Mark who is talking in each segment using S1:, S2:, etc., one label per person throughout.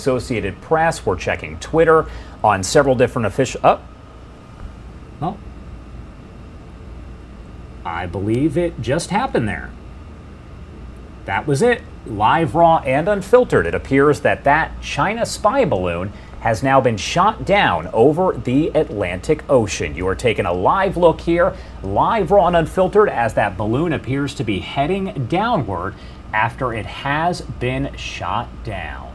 S1: Associated Press. We're checking Twitter on several different official. Oh, I believe it just happened there. That was it. Live, raw, and unfiltered. It appears that China spy balloon has now been shot down over the Atlantic Ocean. You are taking a live look here, live, raw, and unfiltered, as that balloon appears to be heading downward after it has been shot down.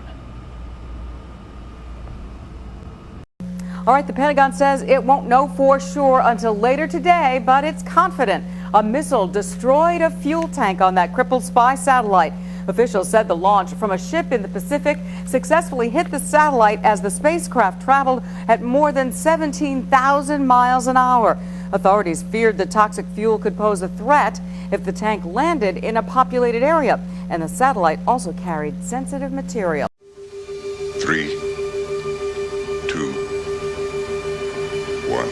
S2: All right, the Pentagon says it won't know for sure until later today, but it's confident a missile destroyed a fuel tank on that crippled spy satellite. Officials said the launch from a ship in the Pacific successfully hit the satellite as the spacecraft traveled at more than 17,000 miles an hour. Authorities feared the toxic fuel could pose a threat if the tank landed in a populated area, and the satellite also carried sensitive material.
S3: 3, 2, 1.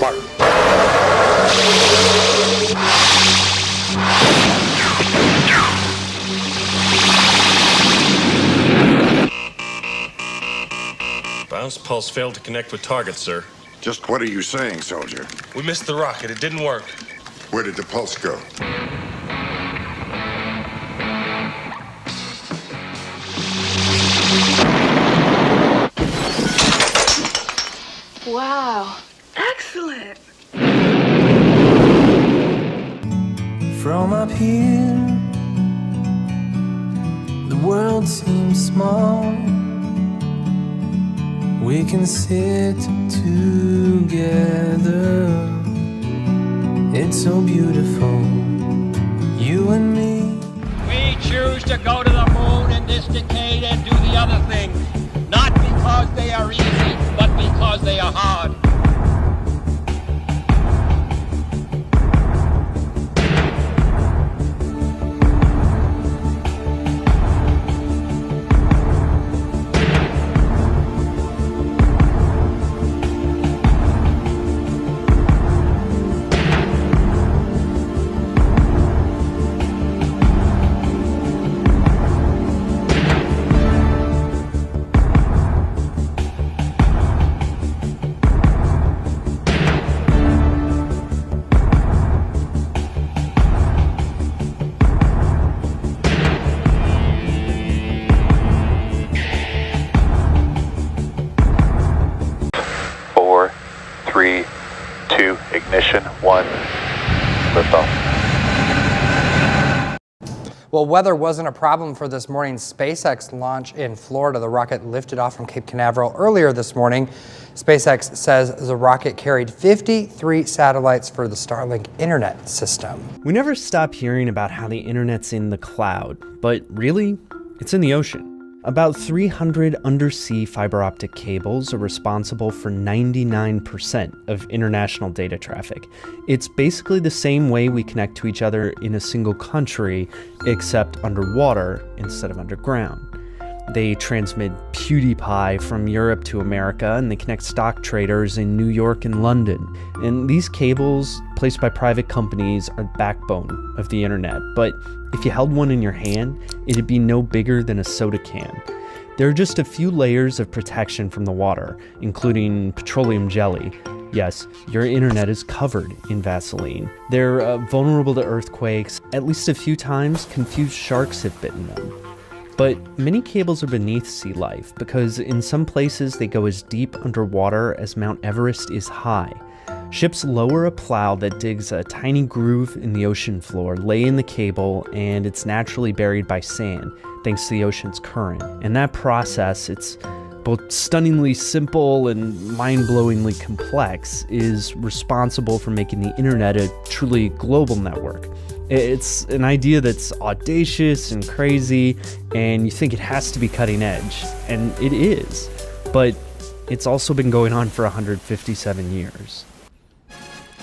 S3: Mark.
S4: Bounce pulse failed to connect with target, sir.
S3: Just what are you saying, soldier?
S4: We missed the rocket. It didn't work.
S3: Where did the pulse go?
S5: Wow. Excellent.
S6: From up here, the world seems small. We can sit together. It's so beautiful, you and me.
S7: We choose to go to the moon in this decade and do the other things, not because they are easy, but because they are hard.
S8: Ignition 1, liftoff.
S9: Well, weather wasn't a problem for this morning's SpaceX launch in Florida. The rocket lifted off from Cape Canaveral earlier this morning. SpaceX says the rocket carried 53 satellites for the Starlink internet system.
S10: We never stop hearing about how the internet's in the cloud, but really, it's in the ocean. About 300 undersea fiber optic cables are responsible for 99% of international data traffic. It's basically the same way we connect to each other in a single country, except underwater instead of underground. They transmit PewDiePie from Europe to America, and they connect stock traders in New York and London. And these cables, placed by private companies, are the backbone of the internet. But if you held one in your hand, it'd be no bigger than a soda can. There are just a few layers of protection from the water, including petroleum jelly. Yes, your internet is covered in Vaseline. They're vulnerable to earthquakes. At least a few times, confused sharks have bitten them. But many cables are beneath sea life because in some places they go as deep underwater as Mount Everest is high. Ships lower a plow that digs a tiny groove in the ocean floor, lay in the cable, and it's naturally buried by sand thanks to the ocean's current. And that process, it's both stunningly simple and mind-blowingly complex, is responsible for making the internet a truly global network. It's an idea that's audacious and crazy, and you think it has to be cutting edge, and it is, but it's also been going on for 157 years.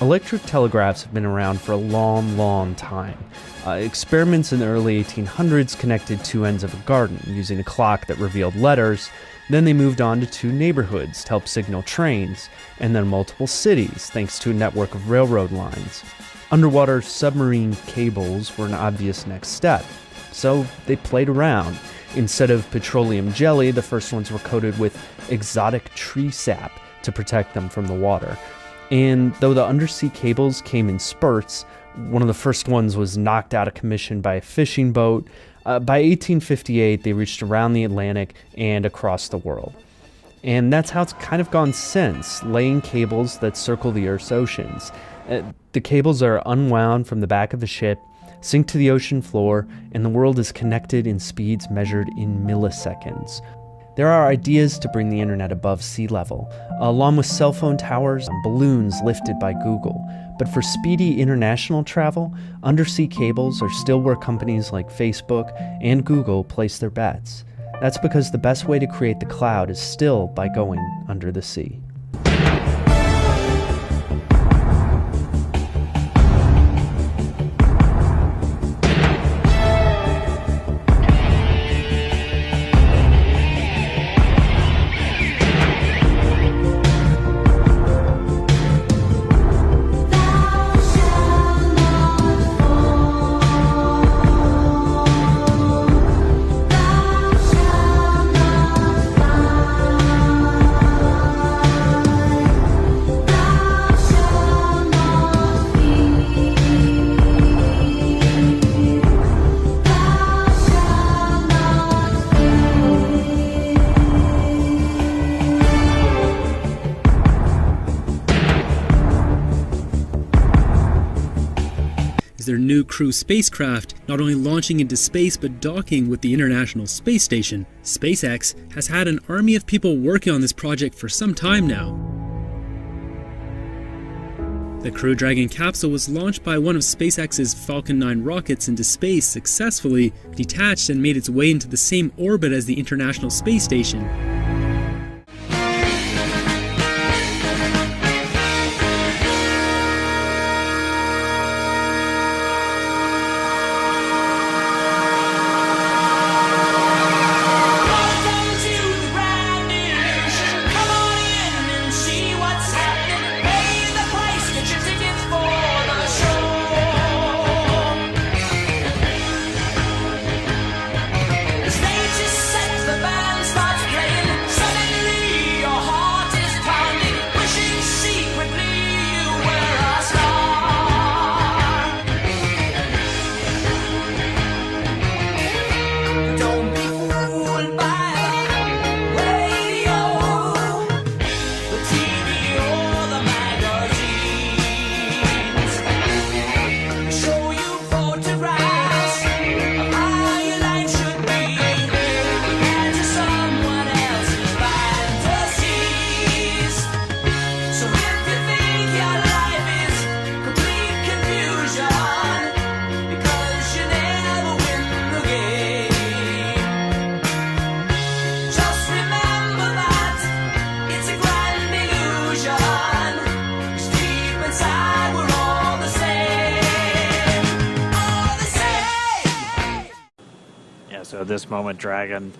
S10: Electric telegraphs have been around for a long time. Experiments in the early 1800s connected two ends of a garden using a clock that revealed letters. Then they moved on to two neighborhoods to help signal trains, and then multiple cities thanks to a network of railroad lines. Underwater submarine cables were an obvious next step, so they played around. Instead of petroleum jelly, the first ones were coated with exotic tree sap to protect them from the water. And though the undersea cables came in spurts, one of the first ones was knocked out of commission by a fishing boat. By 1858, they reached around the Atlantic and across the world. And that's how it's kind of gone since, laying cables that circle the Earth's oceans. The cables are unwound from the back of the ship, sink to the ocean floor, and the world is connected in speeds measured in milliseconds. There are ideas to bring the internet above sea level, along with cell phone towers and balloons lifted by Google. But for speedy international travel, undersea cables are still where companies like Facebook and Google place their bets. That's because the best way to create the cloud is still by going under the sea.
S11: Their new Crew spacecraft not only launching into space but docking with the International Space Station. SpaceX has had an army of people working on this project for some time now. The Crew Dragon capsule was launched by one of SpaceX's Falcon 9 rockets into space successfully, detached and made its way into the same orbit as the International Space Station.
S12: So at this moment, Dragon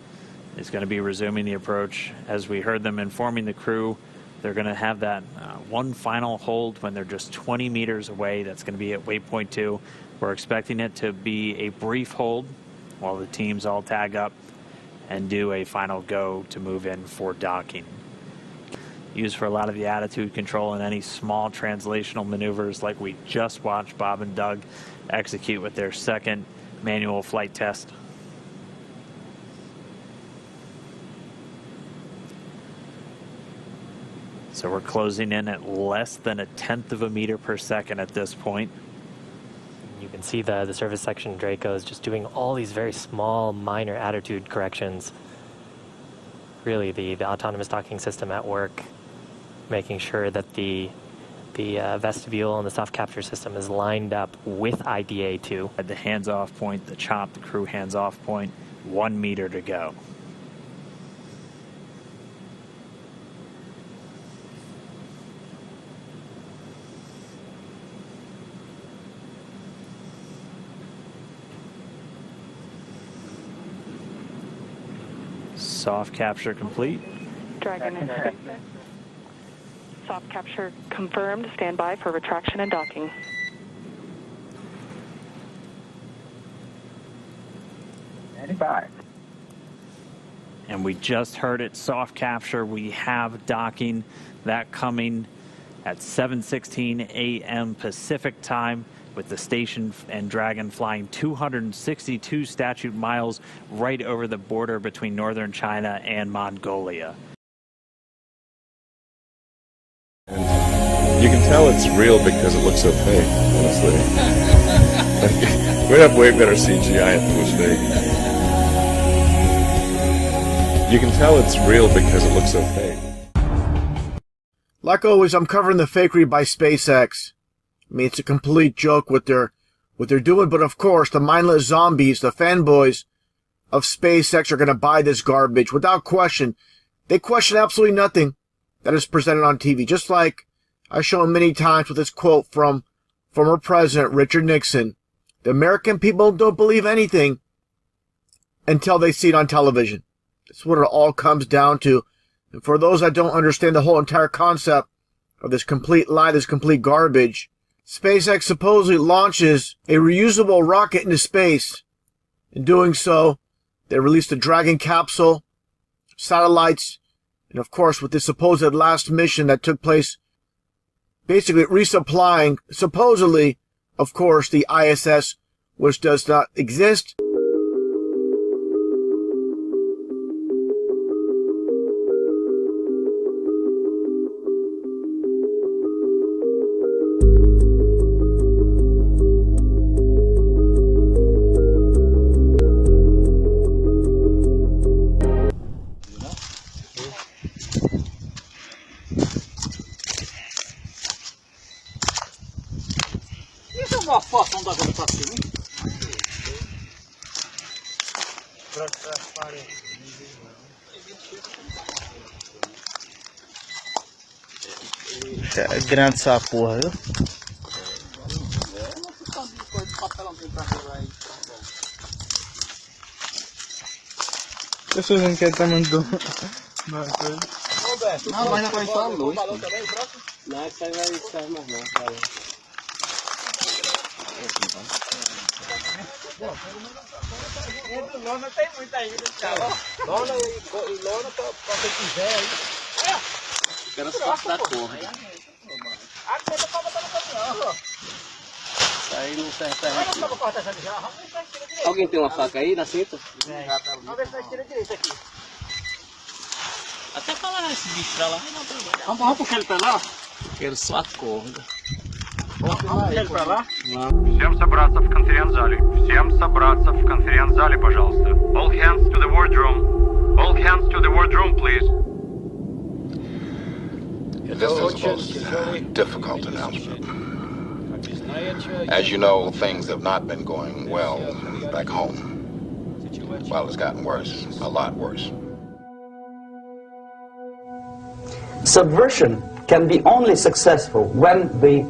S12: is going to be resuming the approach. As we heard them informing the crew, they're going to have that one final hold when they're just 20 meters away. That's going to be at waypoint 2. We're expecting it to be a brief hold while the teams all tag up and do a final go to move in for docking. Used for a lot of the attitude control and any small translational maneuvers like we just watched Bob and Doug execute with their second manual flight test. So we're closing in at less than 1/10 of a meter per second at this point.
S13: You can see the service section Draco is just doing all these very small, minor attitude corrections. Really, the autonomous docking system at work, making sure that the vestibule and the soft capture system is lined up with IDA2.
S12: At the hands-off point, the chop, the crew hands-off point, 1 meter to go. Soft capture complete.
S14: Dragon is soft capture confirmed. Stand by for retraction and docking.
S12: And we just heard it, soft capture. We have docking, that coming at 7:16 a.m. Pacific time, with the station and Dragon flying 262 statute miles right over the border between northern China and Mongolia.
S15: You can tell it's real because it looks so fake, honestly. We'd have way better CGI if it was fake. You can tell it's real because it looks so fake.
S16: Like always, I'm covering the fakery by SpaceX. I mean, it's a complete joke what they're doing, but of course, the mindless zombies, the fanboys of SpaceX are going to buy this garbage without question. They question absolutely nothing that is presented on TV, just like I've shown many times with this quote from former President Richard Nixon. The American people don't believe anything until they see it on television. That's what it all comes down to. And for those that don't understand the whole entire concept of this complete lie, this complete garbage, SpaceX supposedly launches a reusable rocket into space. In doing so, they release the Dragon capsule, satellites, and of course with this supposed last mission that took place, basically resupplying, supposedly, of course, the ISS, which does not exist.
S17: Uma fação da água pra cima. É grande essa porra, viu? Vocês não querem tamanho do... Não, mas não vai estar a luz. Não, isso aí vai sair mais não, cara. Lona tem muita ainda, cara. Lona e lona pra quem quiser aí. Quero só da porra. A conta pra botar no caminhão, ó. Isso aí não serve pra gente. Alguém tem uma faca aí na cinta? Vamos ver se nós tira direito aqui. Até falar esse bicho pra lá. Vamos puxar ele pra lá? Quero só a corda.
S18: Всем собраться в конференц-зале. Всем собраться в конференц-зале, пожалуйста. All hands to the wardroom. All hands to the wardroom, please.
S19: This is the most difficult announcement. As you know, things have not been going well back home. Well, it's gotten worse, a lot worse.
S20: Subversion can be only successful when the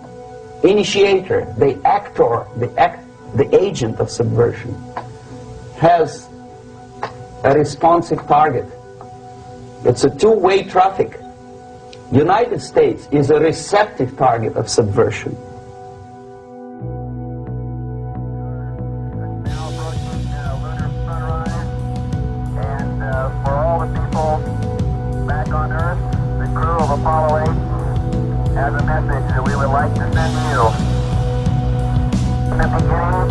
S20: initiator, the actor, the agent of subversion has a responsive target. It's a two-way traffic. United States is a receptive target of subversion.
S18: For all the people back on Earth, the crew of Apollo 8 has a message that we would like to send to you. In the beginning,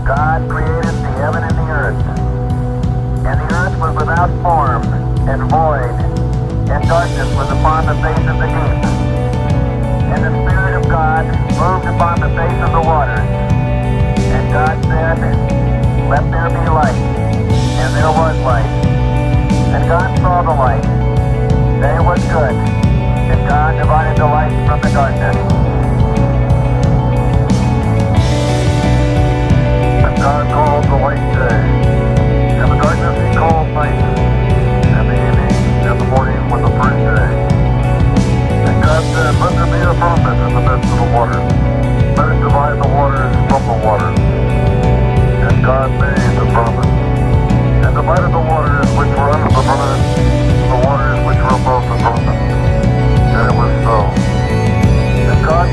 S18: God created the heaven and the earth. And the earth was without form and void, and darkness was upon the face of the deep. And the Spirit of God moved upon the face of the waters. And God said, "Let there be light." And there was light. And God saw the light, that it was good. And God divided the light from the darkness. And God called the light day, and the darkness he called night. And the evening and the morning was the first day. And God said, "Let there be a firmament in the midst of the waters. Let it divide the waters from the waters." And God made the firmament, and divided the waters which were under the firmament from the waters which were above the firmament. And it was so. And God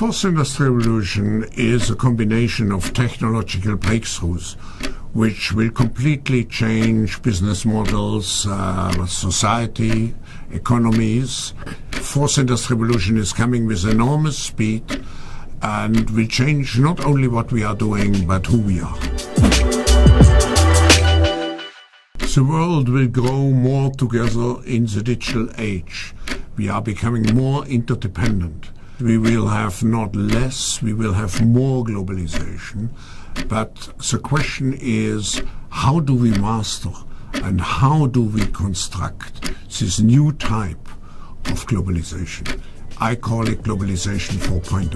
S21: fourth industrial revolution is a combination of technological breakthroughs which will completely change business models, society, economies. Fourth industrial revolution is coming with enormous speed and will change not only what we are doing, but who we are. The world will grow more together in the digital age. We are becoming more interdependent. We will have not less, we will have more globalization. But the question is, how do we master and how do we construct this new type of globalization? I call it globalization 4.0.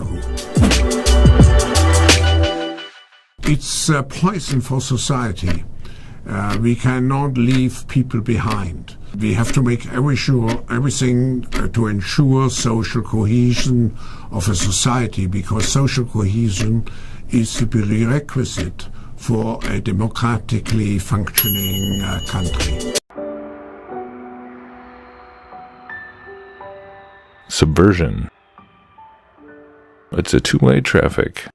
S21: It's a poison for society. We cannot leave people behind. We have to make everything to ensure social cohesion of a society, because social cohesion is the prerequisite for a democratically functioning country.
S15: Subversion. It's a two-way traffic.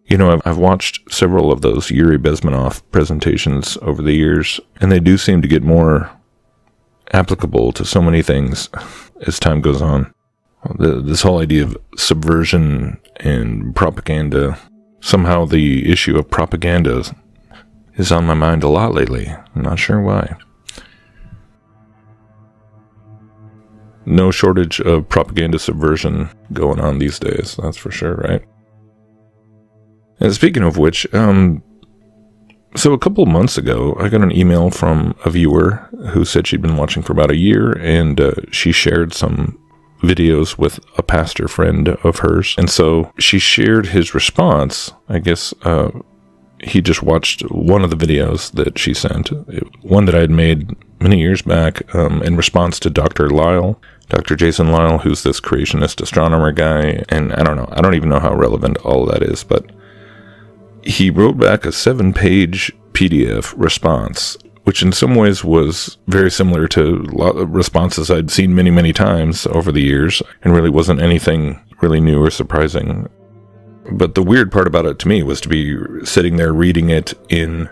S15: You know, I've watched several of those Yuri Bezmenov presentations over the years, and they do seem to get more applicable to so many things as time goes on. This whole idea of subversion and propaganda, somehow the issue of propaganda is on my mind a lot lately. I'm not sure why. No shortage of propaganda subversion going on these days, that's for sure, right? And speaking of which, so a couple of months ago, I got an email from a viewer who said she'd been watching for about a year, and she shared some videos with a pastor friend of hers. And so she shared his response. I guess he just watched one of the videos that she sent, one that I had made many years back in response to Dr. Lyle. Dr. Jason Lyle, who's this creationist astronomer guy, and I don't even know how relevant all of that is, but he wrote back a 7-page PDF response, which in some ways was very similar to responses I'd seen many, many times over the years, and really wasn't anything really new or surprising. But the weird part about it to me was to be sitting there reading it in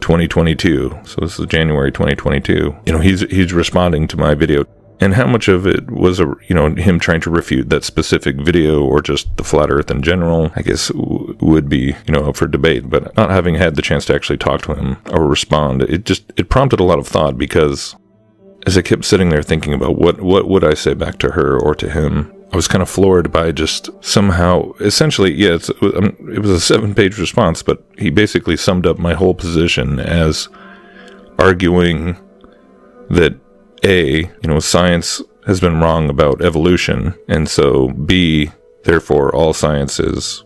S15: 2022. So this is January 2022. You know, he's responding to my video. And how much of it was, him trying to refute that specific video or just the flat earth in general, I guess would be, up for debate. But not having had the chance to actually talk to him or respond, it prompted a lot of thought, because as I kept sitting there thinking about what would I say back to her or to him, I was kind of floored by just somehow, essentially, it was a 7-page response, but he basically summed up my whole position as arguing that A, science has been wrong about evolution, and so B, therefore all science is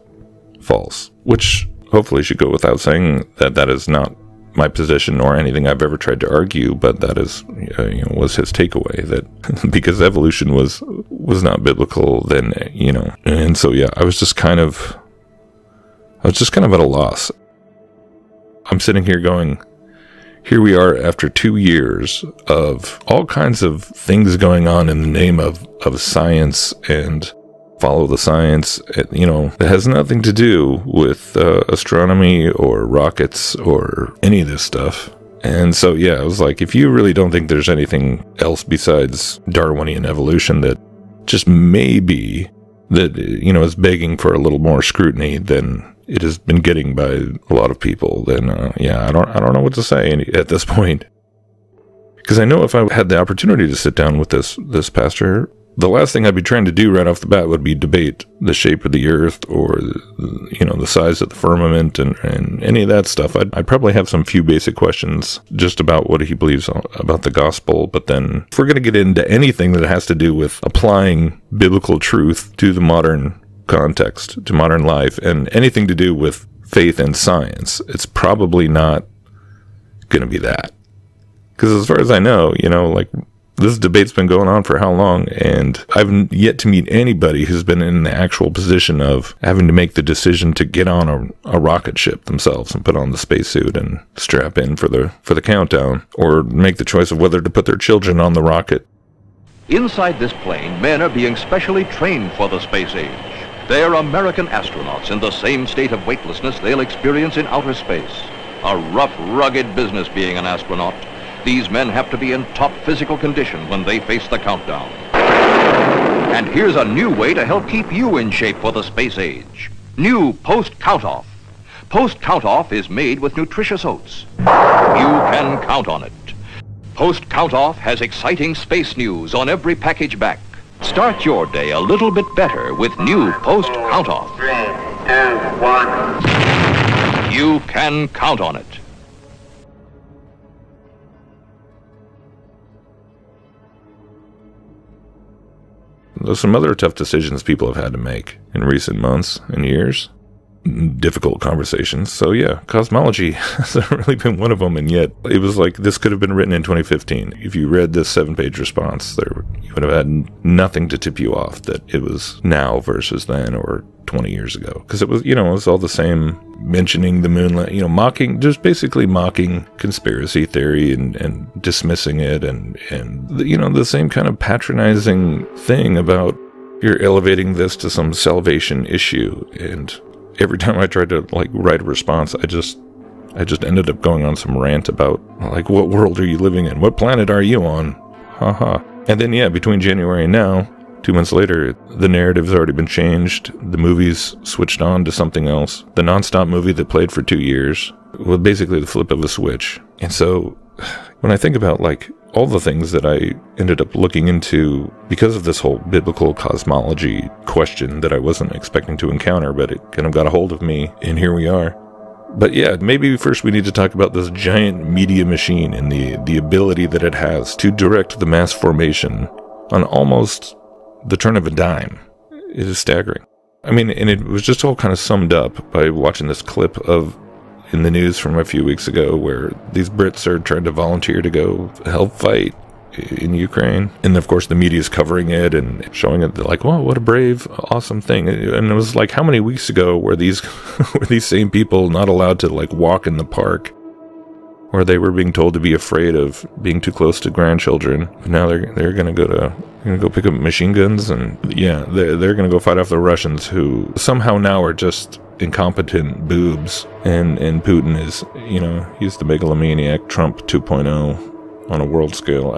S15: false, which hopefully should go without saying that that is not my position or anything I've ever tried to argue, but that is, was his takeaway, that because evolution was not biblical, then, and so, yeah, I was just kind of at a loss. I'm sitting here going, here we are after 2 years of all kinds of things going on in the name of science and follow the science, that has nothing to do with astronomy or rockets or any of this stuff. And so, yeah, I was like, if you really don't think there's anything else besides Darwinian evolution that just maybe that, is begging for a little more scrutiny than it has been getting by a lot of people, then I don't know what to say at this point. Because I know if I had the opportunity to sit down with this pastor, the last thing I'd be trying to do right off the bat would be debate the shape of the earth or the size of the firmament and any of that stuff. I'd probably have some few basic questions just about what he believes about the gospel. But then if we're going to get into anything that has to do with applying biblical truth to the modern context, to modern life, and anything to do with faith and science, it's probably not going to be that. Because as far as I know, this debate's been going on for how long, and I've yet to meet anybody who's been in the actual position of having to make the decision to get on a rocket ship themselves and put on the spacesuit and strap in for the countdown, or make the choice of whether to put their children on the rocket.
S1: Inside this plane, men are being specially trained for the space age. They're American astronauts in the same state of weightlessness they'll experience in outer space. A rough, rugged business being an astronaut. These men have to be in top physical condition when they face the countdown. And here's a new way to help keep you in shape for the space age. New Post Count-Off. Post Count-Off is made with nutritious oats. You can count on it. Post Count-Off has exciting space news on every package back. Start your day a little bit better with new Post Count-Off. 3, 2, 1. You can count on it.
S15: There's some other tough decisions people have had to make in recent months and years. Difficult conversations. So yeah, cosmology hasn't really been one of them, and yet it was like this could have been written in 2015. If you read this 7-page response, you would have had nothing to tip you off that it was now versus then or 20 years ago. Because it was, it was all the same, mentioning the moon, mocking, just basically mocking conspiracy theory and dismissing it, and the same kind of patronizing thing about you're elevating this to some salvation issue. And every time I tried to write a response, I just ended up going on some rant about what world are you living in? What planet are you on? Haha. And then yeah, between January and now, 2 months later, the narrative's already been changed. The movie's switched on to something else. The nonstop movie that played for 2 years was basically the flip of a switch. And so when I think about all the things that I ended up looking into because of this whole biblical cosmology question that I wasn't expecting to encounter, but it kind of got a hold of me, and here we are. But yeah, maybe first we need to talk about this giant media machine and the ability that it has to direct the mass formation on almost the turn of a dime. It is staggering. I mean, and it was just all kind of summed up by watching this clip in the news from a few weeks ago where these Brits are trying to volunteer to go help fight in Ukraine. And of course the media is covering it and showing it wow, what a brave, awesome thing. And it was how many weeks ago were these same people not allowed to walk in the park, where they were being told to be afraid of being too close to grandchildren. But now they're going to go pick up machine guns, and yeah, they're going to go fight off the Russians, who somehow now are just incompetent boobs. And Putin is, he's the megalomaniac Trump 2.0 on a world scale.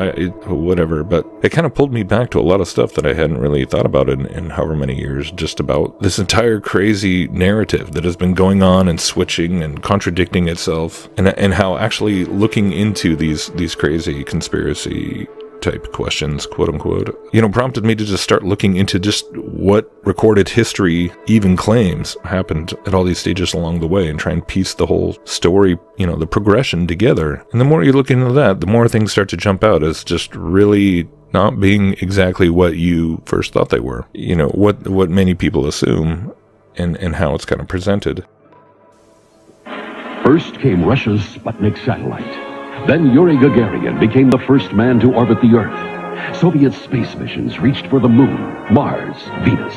S15: Whatever, but it kind of pulled me back to a lot of stuff that I hadn't really thought about in however many years, just about this entire crazy narrative that has been going on and switching and contradicting itself, and how actually looking into these crazy conspiracy type questions, quote unquote, prompted me to just start looking into just what recorded history even claims happened at all these stages along the way, and try and piece the whole story, the progression together. And the more you look into that, the more things start to jump out as just really not being exactly what you first thought they were. What many people assume, and how it's kind of presented.
S22: First came Russia's Sputnik satellite. Then Yuri Gagarin became the first man to orbit the Earth. Soviet space missions reached for the Moon, Mars, Venus.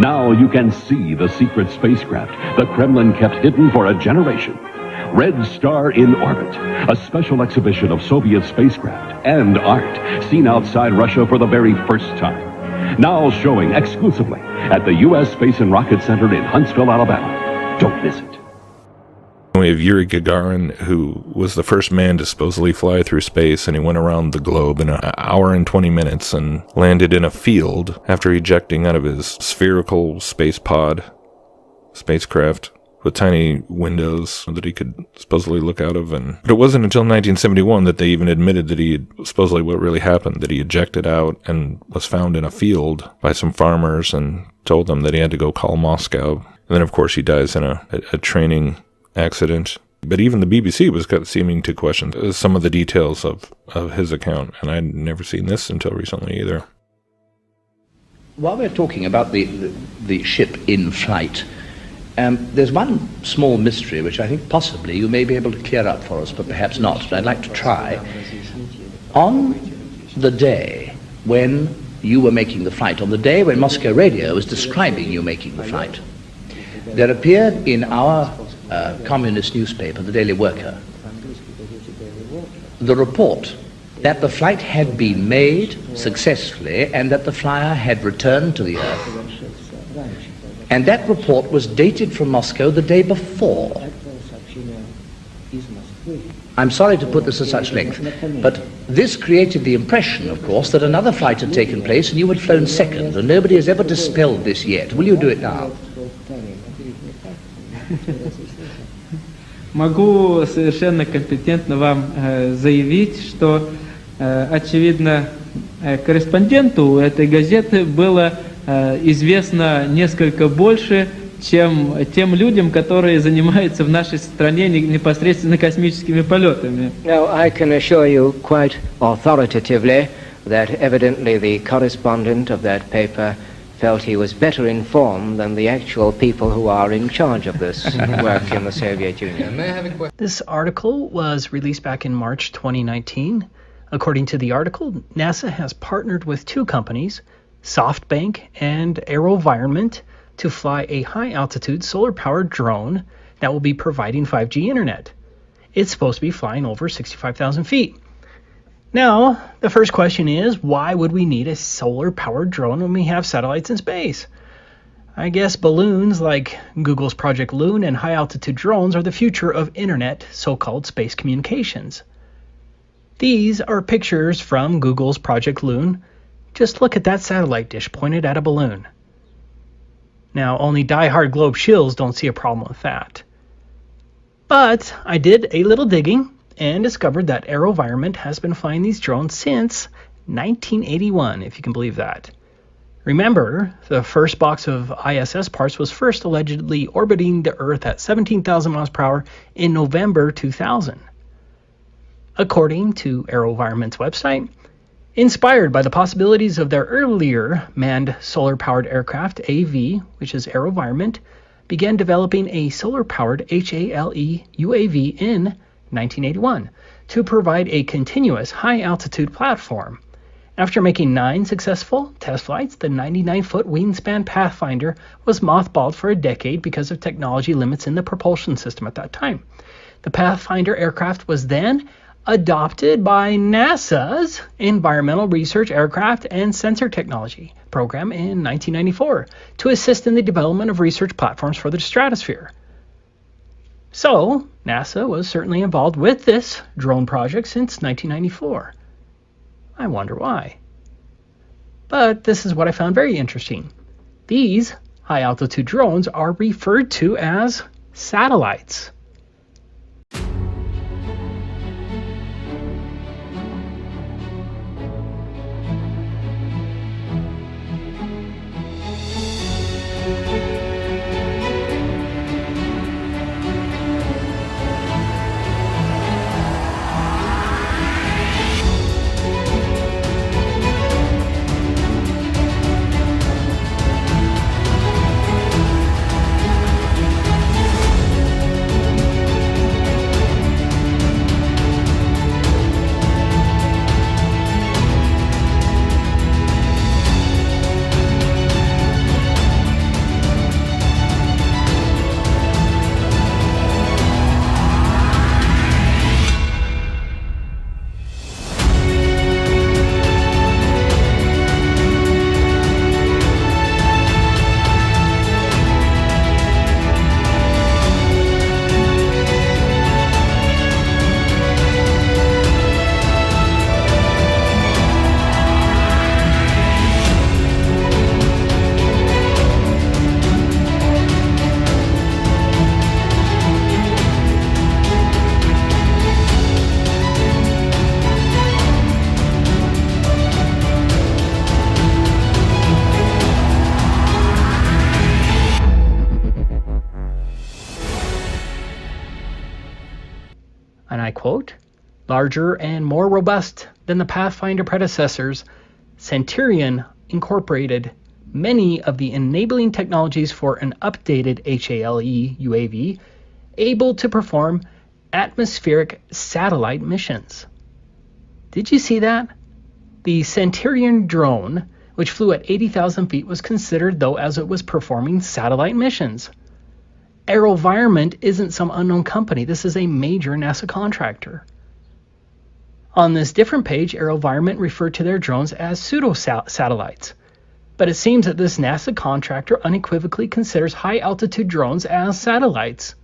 S22: Now you can see the secret spacecraft the Kremlin kept hidden for a generation. Red Star in Orbit, a special exhibition of Soviet spacecraft and art seen outside Russia for the very first time. Now showing exclusively at the U.S. Space and Rocket Center in Huntsville, Alabama. Don't miss it.
S15: We have Yuri Gagarin, who was the first man to supposedly fly through space, and he went around the globe in an hour and 20 minutes and landed in a field after ejecting out of his spherical spacecraft with tiny windows that he could supposedly look out of. But it wasn't until 1971 that they even admitted that supposedly what really happened, that he ejected out and was found in a field by some farmers and told them that he had to go call Moscow. And then, of course, he dies in a training accident. But even the BBC was seeming to question some of the details of his account, and I'd never seen this until recently either.
S23: While we're talking about the ship in flight, there's one small mystery which I think possibly you may be able to clear up for us, but perhaps not, but I'd like to try. On the day when you were making the flight, on the day when Moscow Radio was describing you making the flight, there appeared in our communist newspaper, the Daily Worker, the report that the flight had been made successfully and that the flyer had returned to the Earth. And that report was dated from Moscow the day before. I'm sorry to put this at such length, but this created the impression, of course, that another flight had taken place and you had flown second, and nobody has ever dispelled this yet. Will you do it now?
S2: Могу совершенно компетентно вам заявить, что, очевидно, корреспонденту этой газеты было известно несколько больше, чем тем людям, которые занимаются в нашей стране непосредственно космическими полетами.
S3: Now, I can assure you quite authoritatively that evidently the correspondent of that paper felt he was better informed than the actual people who are in charge of this work in the Soviet Union.
S4: This article was released back in March 2019. According to the article, NASA has partnered with two companies, SoftBank and AeroVironment, to fly a high-altitude solar-powered drone that will be providing 5G internet. It's supposed to be flying over 65,000 feet. Now, the first question is, why would we need a solar-powered drone when we have satellites in space? I guess balloons like Google's Project Loon and high-altitude drones are the future of internet, so-called space communications. These are pictures from Google's Project Loon. Just look at that satellite dish pointed at a balloon. Now, only die-hard globe shills don't see a problem with that. But I did a little digging and discovered that AeroVironment has been flying these drones since 1981, if you can believe that. Remember, the first box of ISS parts was first allegedly orbiting the Earth at 17,000 miles per hour in November 2000. According to AeroVironment's website, inspired by the possibilities of their earlier manned solar-powered aircraft, AV, which is AeroVironment, began developing a solar-powered HALE UAV in 1981 to provide a continuous high-altitude platform. After making 9 successful test flights, the 99-foot wingspan Pathfinder was mothballed for a decade because of technology limits in the propulsion system at that time. The Pathfinder aircraft was then adopted by NASA's Environmental Research Aircraft and Sensor Technology program in 1994 to assist in the development of research platforms for the stratosphere. So, NASA was certainly involved with this drone project since 1994. I wonder why. But this is what I found very interesting. These high-altitude drones are referred to as satellites. And I quote, "Larger and more robust than the Pathfinder predecessors, Centurion incorporated many of the enabling technologies for an updated HALE UAV able to perform atmospheric satellite missions." Did you see that? The Centurion drone, which flew at 80,000 feet, was considered, though, as it was performing satellite missions. AeroVironment isn't some unknown company. This is a major NASA contractor. On this different page, AeroVironment referred to their drones as pseudo-satellites. But it seems that this NASA contractor unequivocally considers high-altitude drones as satellites.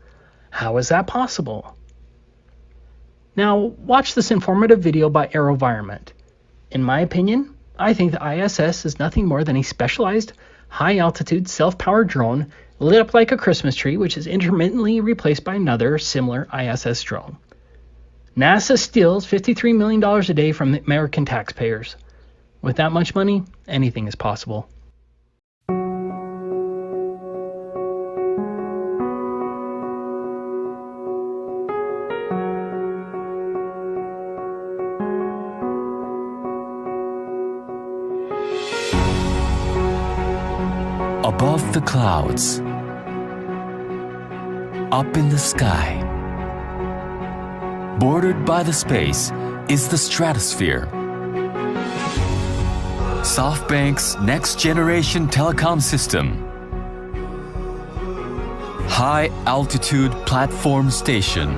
S4: How is that possible? Now, watch this informative video by AeroVironment. In my opinion, I think the ISS is nothing more than a specialized, high-altitude, self-powered drone lit up like a Christmas tree, which is intermittently replaced by another similar ISS drone. NASA steals $53 million a day from the American taxpayers. With that much money, anything is possible.
S5: Above the clouds, up in the sky, bordered by the space is the stratosphere. SoftBank's next-generation telecom system. High Altitude Platform Station,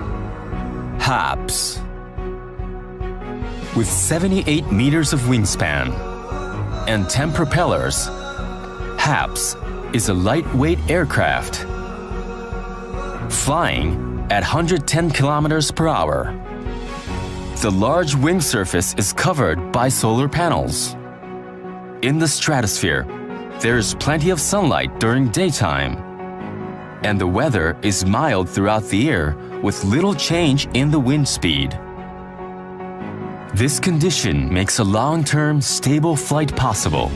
S5: HAPS. With 78 meters of wingspan and 10 propellers, HAPS is a lightweight aircraft flying at 110 kilometers per hour. The large wing surface is covered by solar panels. In the stratosphere, there is plenty of sunlight during daytime, and the weather is mild throughout the year with little change in the wind speed. This condition makes a long-term, stable flight possible.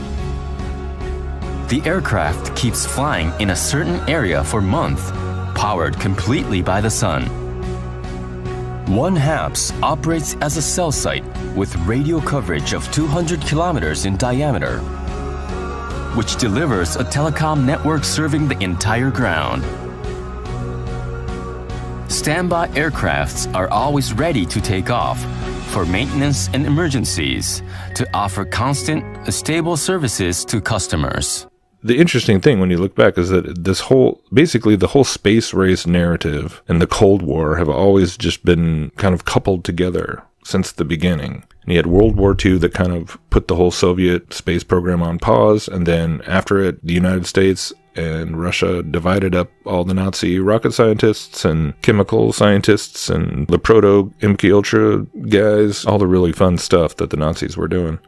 S5: The aircraft keeps flying in a certain area for months, powered completely by the sun. One HAPS operates as a cell site with radio coverage of 200 kilometers in diameter, which delivers a telecom network serving the entire ground. Standby aircrafts are always ready to take off for maintenance and emergencies to offer constant, stable services to customers.
S15: The interesting thing when you look back is that basically the whole space race narrative and the Cold War have always just been kind of coupled together since the beginning. And you had World War II that kind of put the whole Soviet space program on pause, and then after it, the United States and Russia divided up all the Nazi rocket scientists and chemical scientists and the proto-MK-Ultra guys, all the really fun stuff that the Nazis were doing.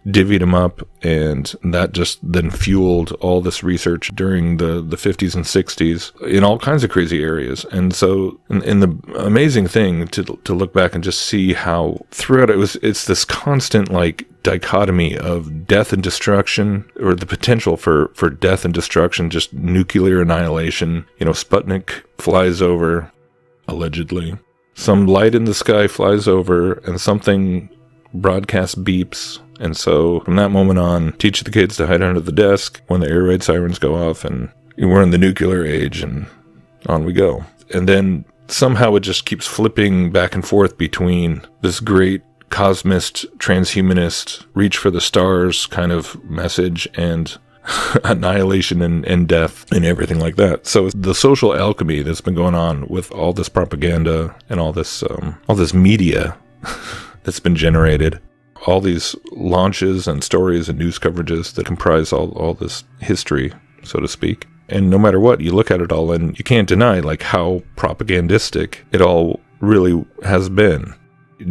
S15: Divvied them up, and that just then fueled all this research during the 50s and 60s in all kinds of crazy areas. And so, and the amazing thing to look back and just see how throughout it's this constant like dichotomy of death and destruction, or the potential for death and destruction, just nuclear annihilation. You know, Sputnik flies over, allegedly. Some light in the sky flies over, and something broadcast beeps. And so from that moment on, teach the kids to hide under the desk when the air raid sirens go off, and we're in the nuclear age, and on we go. And then somehow it just keeps flipping back and forth between this great cosmist, transhumanist, reach for the stars kind of message and annihilation and death and everything like that. So the social alchemy that's been going on with all this propaganda and all this media that's been generated, all these launches and stories and news coverages that comprise all this history, so to speak. And no matter what, you look at it all and you can't deny like how propagandistic it all really has been,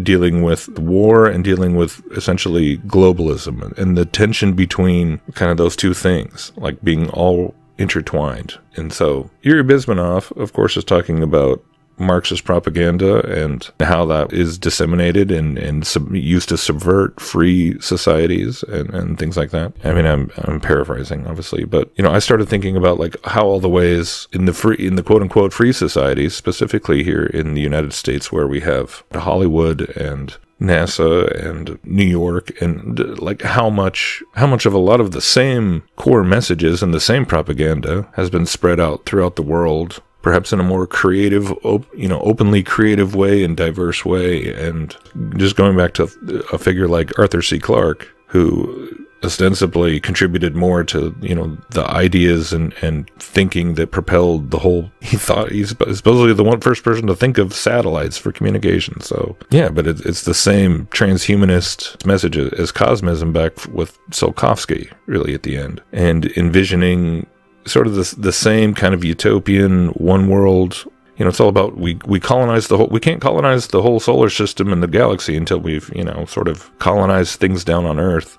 S15: dealing with war and dealing with essentially globalism and the tension between kind of those two things, like being all intertwined. And so Yuri Bezmenov, of course, is talking about Marxist propaganda and how that is disseminated and used to subvert free societies and things like that. I mean, I'm paraphrasing, obviously, but you know, I started thinking about like how all the ways in the quote unquote free societies, specifically here in the United States, where we have Hollywood and NASA and New York, and like how much of a lot of the same core messages and the same propaganda has been spread out throughout the world, perhaps in a more creative, openly creative way and diverse way. And just going back to a figure like Arthur C. Clarke, who ostensibly contributed more to, you know, the ideas and thinking that propelled the whole. He's supposedly the first person to think of satellites for communication. So yeah, but it's the same transhumanist message as Cosmism back with Tsiolkovsky, really, at the end, and envisioning sort of the same kind of utopian one world. You know, it's all about we colonize the whole. We can't colonize the whole solar system and the galaxy until we've, you know, sort of colonized things down on Earth.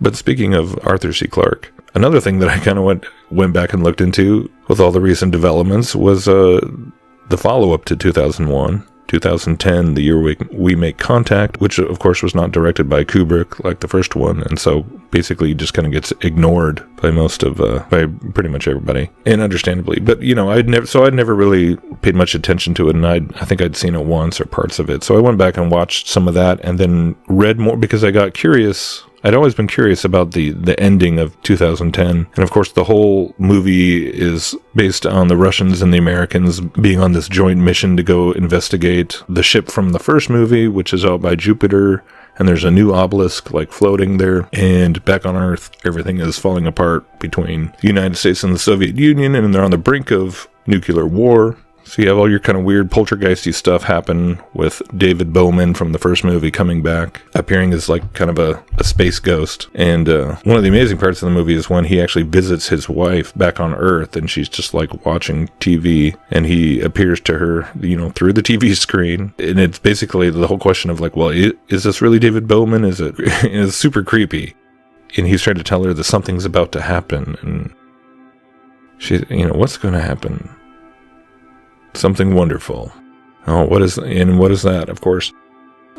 S15: But speaking of Arthur C. Clarke, another thing that I kind of went back and looked into with all the recent developments was the follow-up to 2001. 2010, the year we make contact, which of course was not directed by Kubrick like the first one, and so basically just kind of gets ignored by by pretty much everybody, and understandably. But you know, I'd never really paid much attention to it, and I think I'd seen it once or parts of it. So I went back and watched some of that, and then read more because I got curious. I'd always been curious about the ending of 2010. And of course, the whole movie is based on the Russians and the Americans being on this joint mission to go investigate the ship from the first movie, which is out by Jupiter. And there's a new obelisk like floating there. And back on Earth, everything is falling apart between the United States and the Soviet Union. And they're on the brink of nuclear war. So you have all your kind of weird poltergeisty stuff happen with David Bowman from the first movie coming back, appearing as like kind of a space ghost. And one of the amazing parts of the movie is when he actually visits his wife back on Earth, and she's just like watching TV, and he appears to her, you know, through the TV screen. And it's basically the whole question of like, well, is this really David Bowman? Is it? It's super creepy. And he's trying to tell her that something's about to happen, and she, you know, what's going to happen? Something wonderful. Oh, what is that? Of course.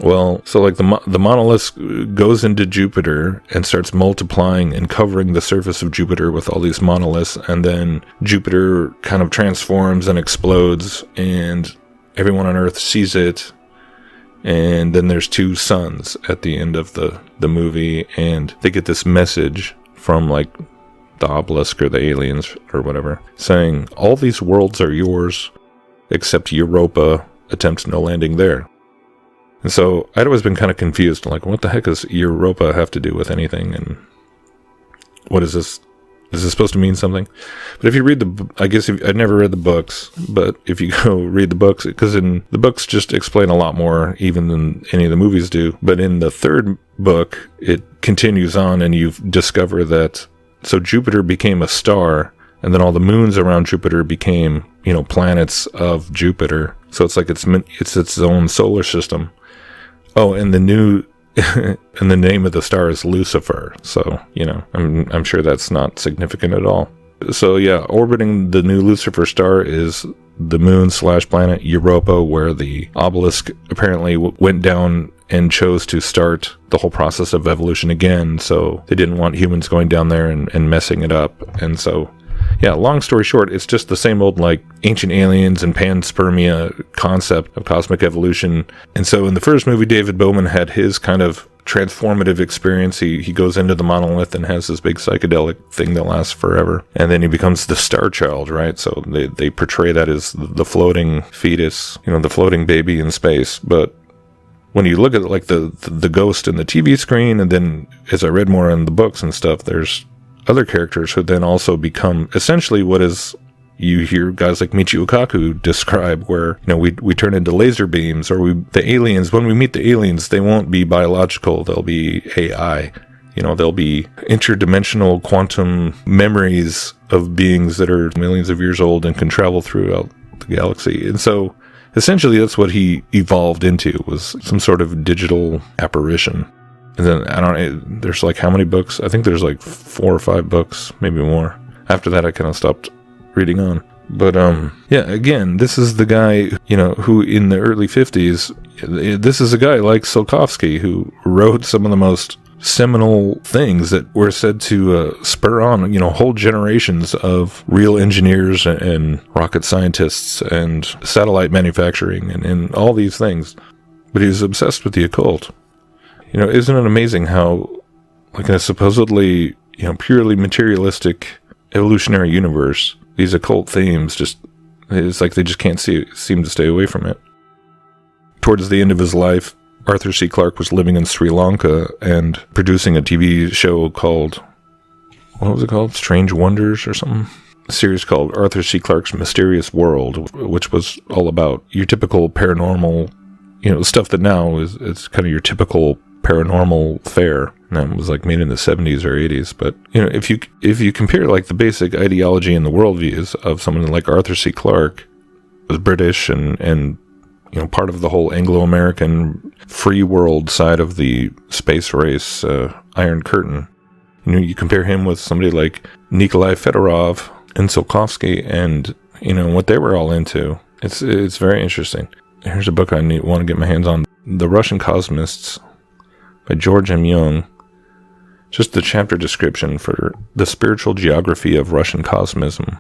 S15: Well, so like the monolith goes into Jupiter and starts multiplying and covering the surface of Jupiter with all these monoliths, and then Jupiter kind of transforms and explodes, and everyone on Earth sees it. And then there's two suns at the end of the movie, and they get this message from like the obelisk or the aliens or whatever, saying all these worlds are yours, except Europa attempts no landing there. And so I'd always been kind of confused, like, what the heck does Europa have to do with anything? And what is this? Is this supposed to mean something? But if you read I'd never read the books, but if you go read the books, because in the books just explain a lot more even than any of the movies do. But in the third book, it continues on, and you discover that, so Jupiter became a star, and then all the moons around Jupiter became, you know, planets of Jupiter. So it's like it's its own solar system. Oh, and the name of the star is Lucifer. So, you know, I'm sure that's not significant at all. So yeah, orbiting the new Lucifer star is the moon/planet Europa, where the obelisk apparently went down and chose to start the whole process of evolution again. So they didn't want humans going down there and messing it up. And so, yeah, long story short, it's just the same old, like, ancient aliens and panspermia concept of cosmic evolution. And so in the first movie, David Bowman had his kind of transformative experience. He goes into the monolith and has this big psychedelic thing that lasts forever. And then he becomes the Star Child, right? So they portray that as the floating fetus, you know, the floating baby in space. But when you look at, like, the ghost in the TV screen, and then as I read more in the books and stuff, there's other characters who then also become essentially what is, you hear guys like Michio Kaku describe, where, you know, we turn into laser beams, or the aliens, when we meet the aliens, they won't be biological, they'll be AI. You know, they'll be interdimensional quantum memories of beings that are millions of years old and can travel throughout the galaxy. And so essentially that's what he evolved into, was some sort of digital apparition. And then, there's like how many books? I think there's like 4 or 5 books, maybe more. After that, I kind of stopped reading on. But, yeah, again, this is the guy, you know, who in the early 50s, this is a guy like Tsiolkovsky, who wrote some of the most seminal things that were said to spur on, you know, whole generations of real engineers and rocket scientists and satellite manufacturing and all these things. But he was obsessed with the occult. You know, isn't it amazing how, like, in a supposedly, you know, purely materialistic evolutionary universe, these occult themes it's like they just can't seem to stay away from it. Towards the end of his life, Arthur C. Clarke was living in Sri Lanka and producing a TV show called, what was it called? Strange Wonders or something? A series called Arthur C. Clarke's Mysterious World, which was all about your typical paranormal, stuff that now it's kind of your typical paranormal fare. And that was like made in the 70s or 80s. But, if you compare like the basic ideology and the worldviews of someone like Arthur C. Clarke, was British and part of the whole Anglo-American free world side of the space race, Iron Curtain. You compare him with somebody like Nikolai Fedorov and Tsiolkovsky and, what they were all into. It's very interesting. Here's a book I want to get my hands on. The Russian Cosmists by George M. Young. Just the chapter description for the spiritual geography of Russian cosmism.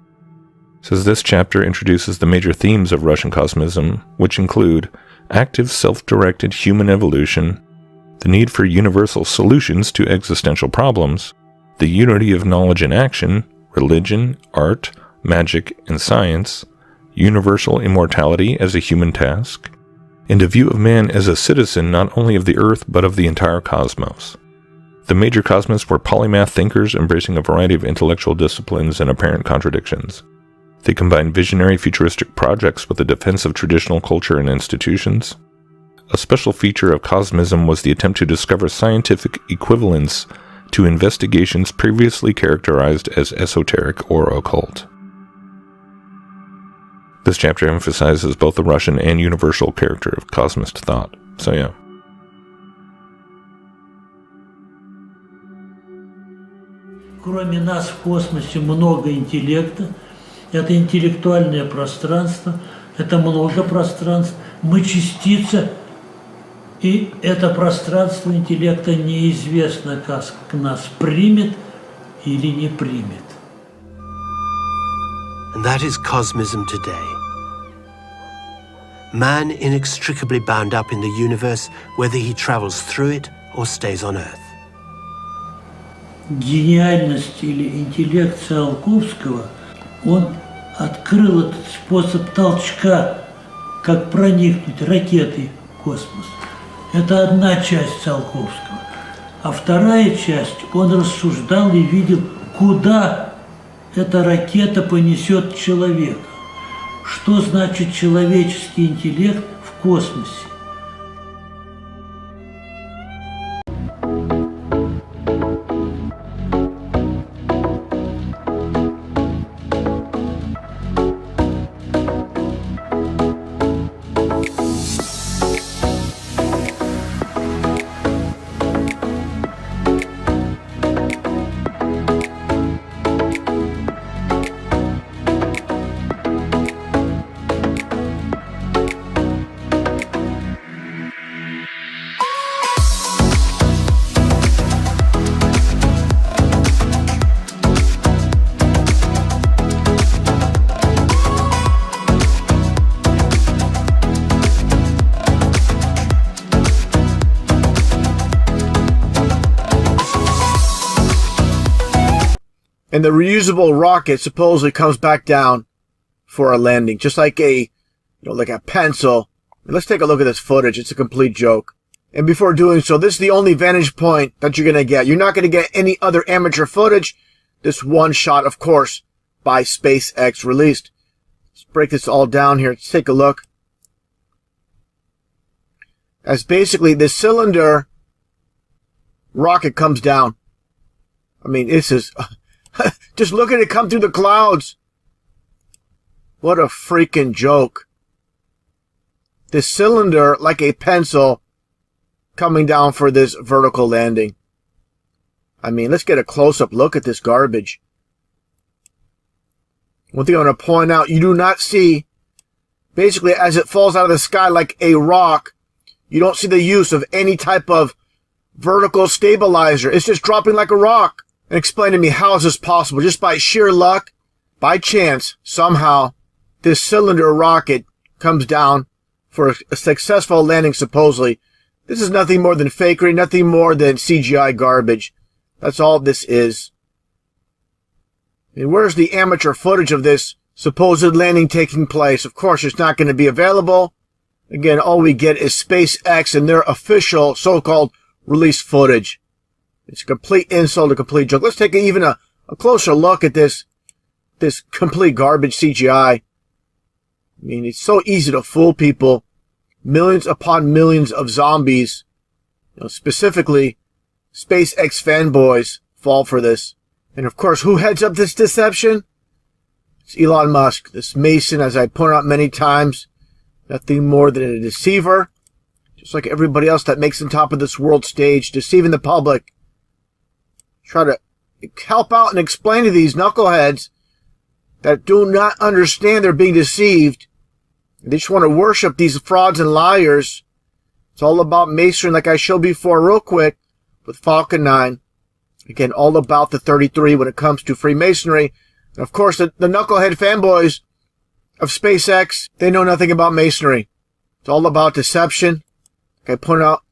S15: It says this chapter introduces the major themes of Russian cosmism, which include active self-directed human evolution, the need for universal solutions to existential problems, the unity of knowledge and action, religion, art, magic, and science, universal immortality as a human task, and a view of man as a citizen not only of the earth but of the entire cosmos. The major cosmists were polymath thinkers embracing a variety of intellectual disciplines and apparent contradictions. They combined visionary futuristic projects with the defense of traditional culture and institutions. A special feature of cosmism was the attempt to discover scientific equivalents to investigations previously characterized as esoteric or occult. This chapter emphasizes both the Russian and universal character of cosmist thought. So yeah.
S6: Кроме нас в космосе много интеллекта. Это интеллектуальное пространство, это много пространств. Мы частица, и это пространство интеллекта неизвестно, как нас примет или не примет.
S7: And that is cosmism today. Man inextricably bound up in the universe, whether he travels through it or stays on Earth.
S6: Гениальность или интеллект Циолковского, он открыл этот способ толчка, как проникнуть ракетой в космос. Это одна часть Циолковского. А вторая часть, он рассуждал и видел, куда эта ракета понесет человека. Что значит человеческий интеллект в космосе?
S16: And the reusable rocket supposedly comes back down for a landing, just like like a pencil. Let's take a look at this footage. It's a complete joke. And before doing so, this is the only vantage point that you're going to get. You're not going to get any other amateur footage. This one shot, of course, by SpaceX released. Let's break this all down here. Let's take a look. As basically the cylinder rocket comes down. I mean, this is... Just look at it come through the clouds. What a freaking joke. This cylinder, like a pencil, coming down for this vertical landing. I mean, let's get a close-up look at this garbage. One thing I want to point out, you do not see, basically as it falls out of the sky like a rock, you don't see the use of any type of vertical stabilizer. It's just dropping like a rock. And explain to me, how is this possible? Just by sheer luck, by chance, somehow, this cylinder rocket comes down for a successful landing, supposedly. This is nothing more than fakery, nothing more than CGI garbage. That's all this is. And where's the amateur footage of this supposed landing taking place? Of course, it's not going to be available. Again, all we get is SpaceX and their official so-called release footage. It's a complete insult, a complete joke. Let's take even a closer look at this complete garbage CGI. I mean, it's so easy to fool people. Millions upon millions of zombies, specifically SpaceX fanboys, fall for this. And of course, who heads up this deception? It's Elon Musk, this Mason, as I pointed out many times. Nothing more than a deceiver, just like everybody else that makes on top of this world stage, deceiving the public. Try to help out and explain to these knuckleheads that do not understand they're being deceived. They just want to worship these frauds and liars. It's all about Masonry, like I showed before real quick with Falcon 9. Again, all about the 33 when it comes to Freemasonry. And of course, the knucklehead fanboys of SpaceX, they know nothing about Masonry. It's all about deception. Like I pointed out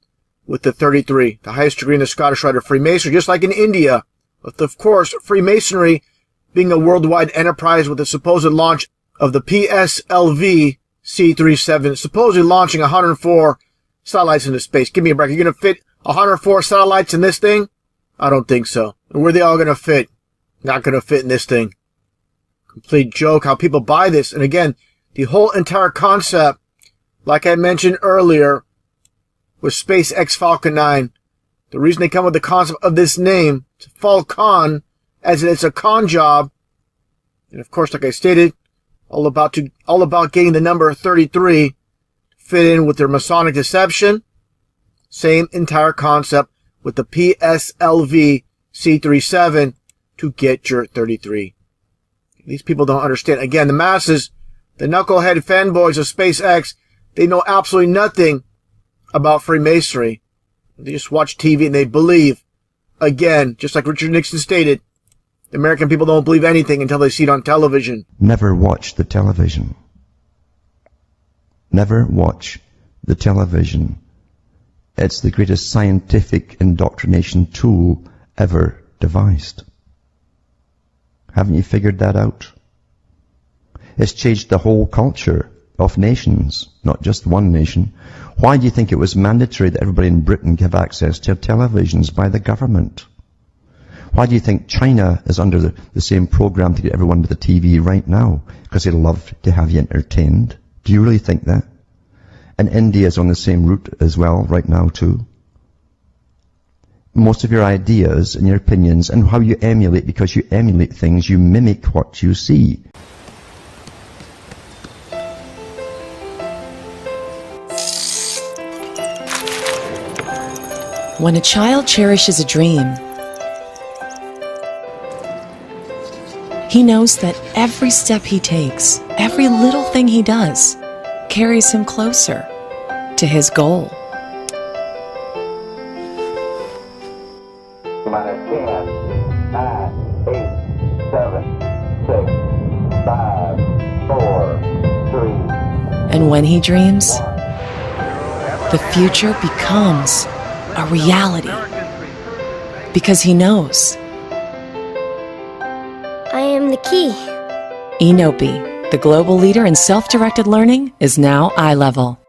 S16: with the 33, the highest degree in the Scottish Rite of Freemasonry, just like in India. With, of course, Freemasonry being a worldwide enterprise with the supposed launch of the PSLV C-37, supposedly launching 104 satellites into space. Give me a break. You're going to fit 104 satellites in this thing? I don't think so. And where are they all going to fit? Not going to fit in this thing. Complete joke how people buy this. And again, the whole entire concept, like I mentioned earlier, with SpaceX Falcon 9, the reason they come with the concept of this name, it's Falcon, as in it's a con job. And of course, like I stated, all about getting the number 33 to fit in with their Masonic deception. Same entire concept with the PSLV C-37 to get your 33. These people don't understand. Again, the masses, the knucklehead fanboys of SpaceX, they know absolutely nothing about Freemasonry. They just watch TV and they believe. Again, just like Richard Nixon stated, the American people don't believe anything until they see it on television.
S8: Never watch the television. Never watch the television. It's the greatest scientific indoctrination tool ever devised. Haven't you figured that out? It's changed the whole culture of nations, not just one nation. Why do you think it was mandatory that everybody in Britain have access to televisions by the government? Why do you think China is under the same program to get everyone to the TV right now? Because they love to have you entertained. Do you really think that? And India is on the same route as well right now too. Most of your ideas and your opinions and how you emulate, because you emulate things, you mimic what you see.
S9: When a child cherishes a dream, he knows that every step he takes, every little thing he does, carries him closer to his goal.
S18: Minus 10, 9, 8, 7, 6, 5, 4, 3.
S9: And when he dreams, the future becomes a reality. Because he knows.
S10: I am the key.
S9: Enopi, the global leader in self-directed learning, is now eye level.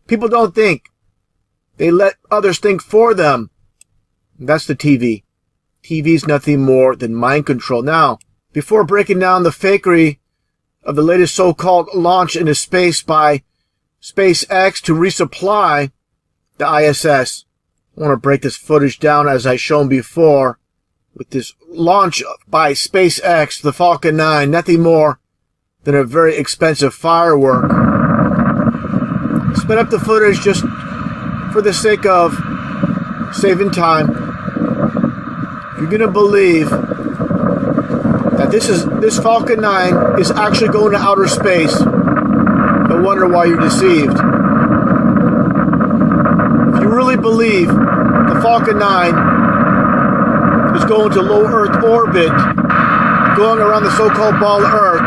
S16: People don't think. They let others think for them. That's the TV. TV is nothing more than mind control. Now, before breaking down the fakery of the latest so-called launch into space by SpaceX to resupply the ISS, I want to break this footage down as I shown before with this launch by SpaceX, the Falcon 9, nothing more than a very expensive firework. Sped up the footage just for the sake of saving time. If you're going to believe that this Falcon 9 is actually going to outer space, no wonder why you're deceived. If you really believe the Falcon 9 is going to low Earth orbit, going around the so-called ball of Earth,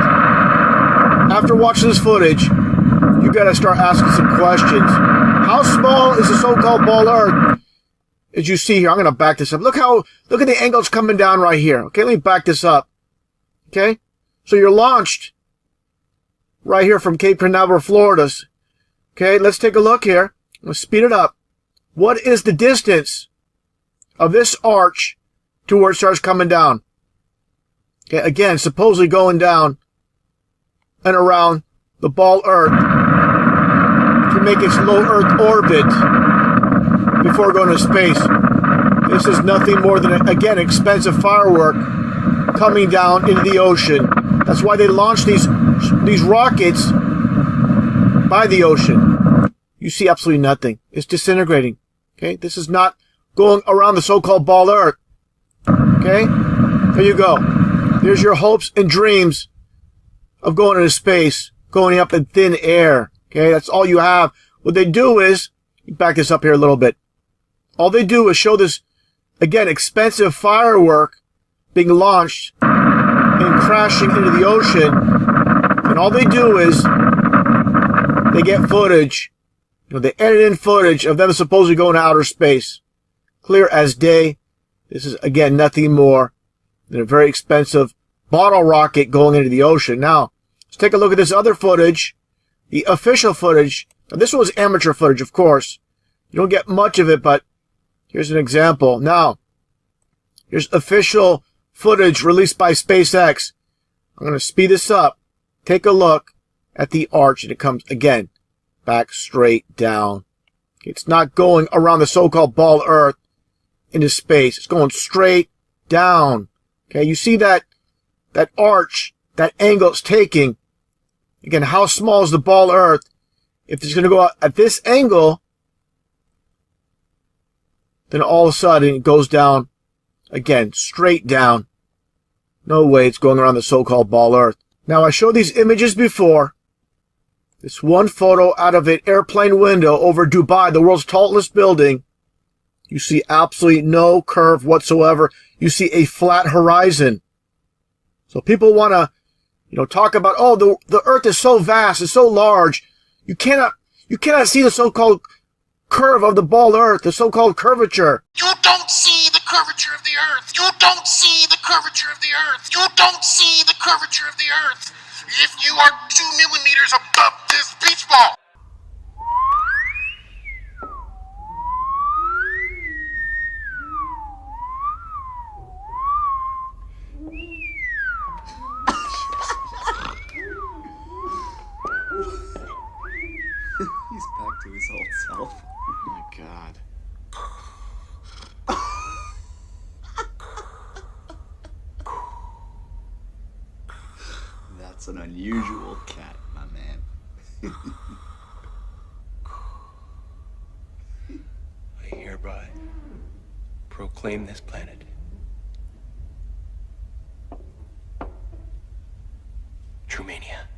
S16: after watching this footage, you got to start asking some questions. How small is the so-called ball of Earth? As you see here, I'm going to back this up. Look at the angle it's coming down right here. Okay, let me back this up. Okay, so you're launched right here from Cape Canaveral, Florida. Okay, let's take a look here. Let's speed it up. What is the distance of this arch to where it starts coming down? Okay, again, supposedly going down and around the ball Earth to make its low Earth orbit before going to space. This is nothing more than, again, expensive firework coming down into the ocean. That's why they launched these rockets by the ocean. You see absolutely nothing. It's disintegrating. Okay, this is not going around the so-called ball Earth. Okay, there you go. There's your hopes and dreams of going into space, going up in thin air. Okay, that's all you have. What they do is, back this up here a little bit. All they do is show this, again, expensive firework being launched and crashing into the ocean. And all they do is they get footage. You know, they edit in footage of them supposedly going to outer space. Clear as day. This is, again, nothing more than a very expensive bottle rocket going into the ocean. Now, let's take a look at this other footage. The official footage. Now, this was amateur footage, of course. You don't get much of it, but here's an example. Now, here's official footage released by SpaceX. I'm going to speed this up. Take a look at the arch, and it comes, again, back straight down. It's not going around the so-called ball Earth into space. It's going straight down. Okay, you see that arch, that angle it's taking. Again, how small is the ball Earth? If it's going to go out at this angle, then all of a sudden it goes down, again, straight down. No way it's going around the so-called ball Earth. Now, I showed these images before. This one photo out of an airplane window over Dubai, the world's tallest building. You see absolutely no curve whatsoever. You see a flat horizon. So people want to, talk about, oh, the Earth is so vast, it's so large. You cannot see the so-called curve of the ball Earth, the so-called curvature.
S18: You don't see the curvature of the Earth. You don't see the curvature of the Earth. You don't see the curvature of the Earth. If you are 2 millimeters above this beach ball.
S10: He's back to his old self. Oh my god. That's an unusual cat, my man.
S11: I hereby proclaim this planet Trumania.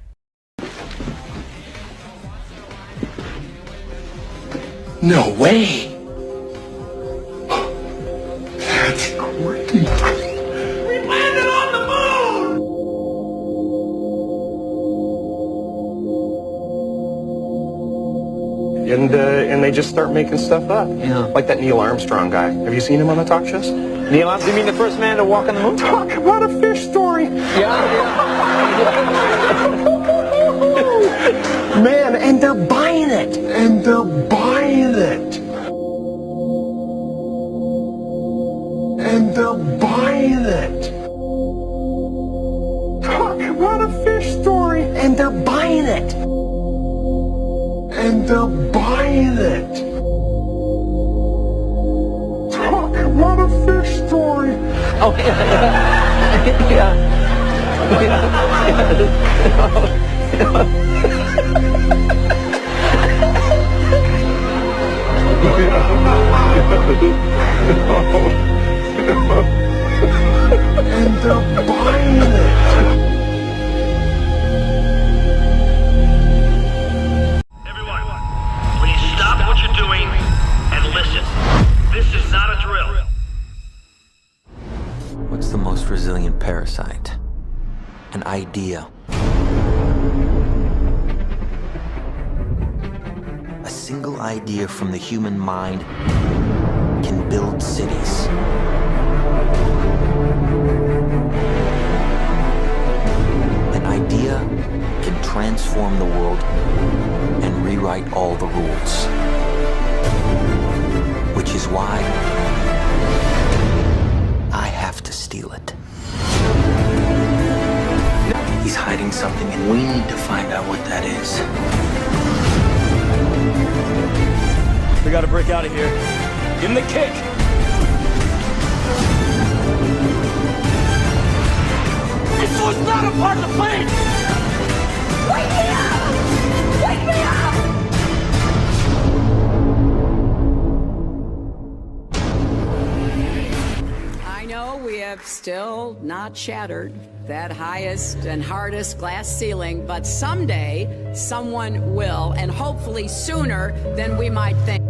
S11: No way!
S18: That's crazy. We landed on the moon!
S11: And they just start making stuff up. Yeah. Like that Neil Armstrong guy. Have you seen him on the talk shows?
S17: Neil Armstrong, you mean the first man to walk on the moon?
S11: Talk about a fish story! Man, and they're buying it! And they're buying it! And they're buying it! Talk about a fish story! And they're buying it! And they're buying it! Talk about a fish story!
S17: Oh,
S18: And they're buying it.
S13: Everyone, please stop what you're doing and listen. This is not a drill.
S24: What's the most resilient parasite? An idea. A single idea from the human mind can build cities. An idea can transform the world and rewrite rewrite all the rules. Which is why I have to steal it. He's hiding something, and we need to find out what that is.
S12: We gotta break out of here. Give him the kick! This was not a part of the plan! Wake me up! Wake me up!
S14: I know we have still not shattered that highest and hardest glass ceiling, but someday someone will, and hopefully sooner than we might think.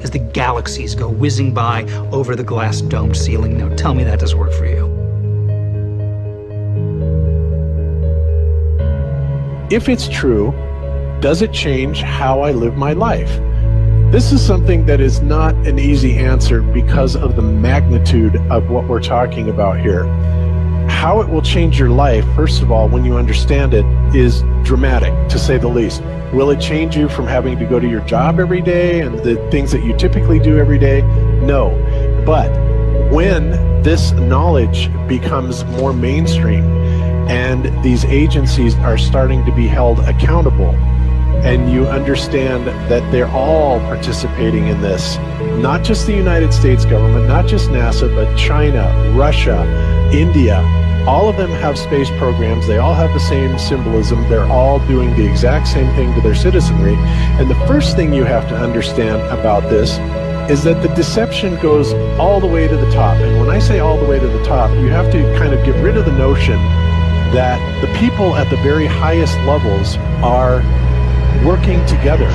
S19: As the galaxies go whizzing by over the glass domed ceiling. Now tell me that doesn't work for you.
S20: If it's true, does it change how I live my life? This is something that is not an easy answer because of the magnitude of what we're talking about here. How it will change your life, first of all, when you understand it, is dramatic, to say the least. Will it change you from having to go to your job every day and the things that you typically do every day? No. But when this knowledge becomes more mainstream and these agencies are starting to be held accountable, and you understand that they're all participating in this, not just the United States government, not just NASA, but China, Russia, India, all of them have space programs. They all have the same symbolism. They're all doing the exact same thing to their citizenry. And the first thing you have to understand about this is that the deception goes all the way to the top. And when I say all the way to the top, you have to kind of get rid of the notion that the people at the very highest levels are working together.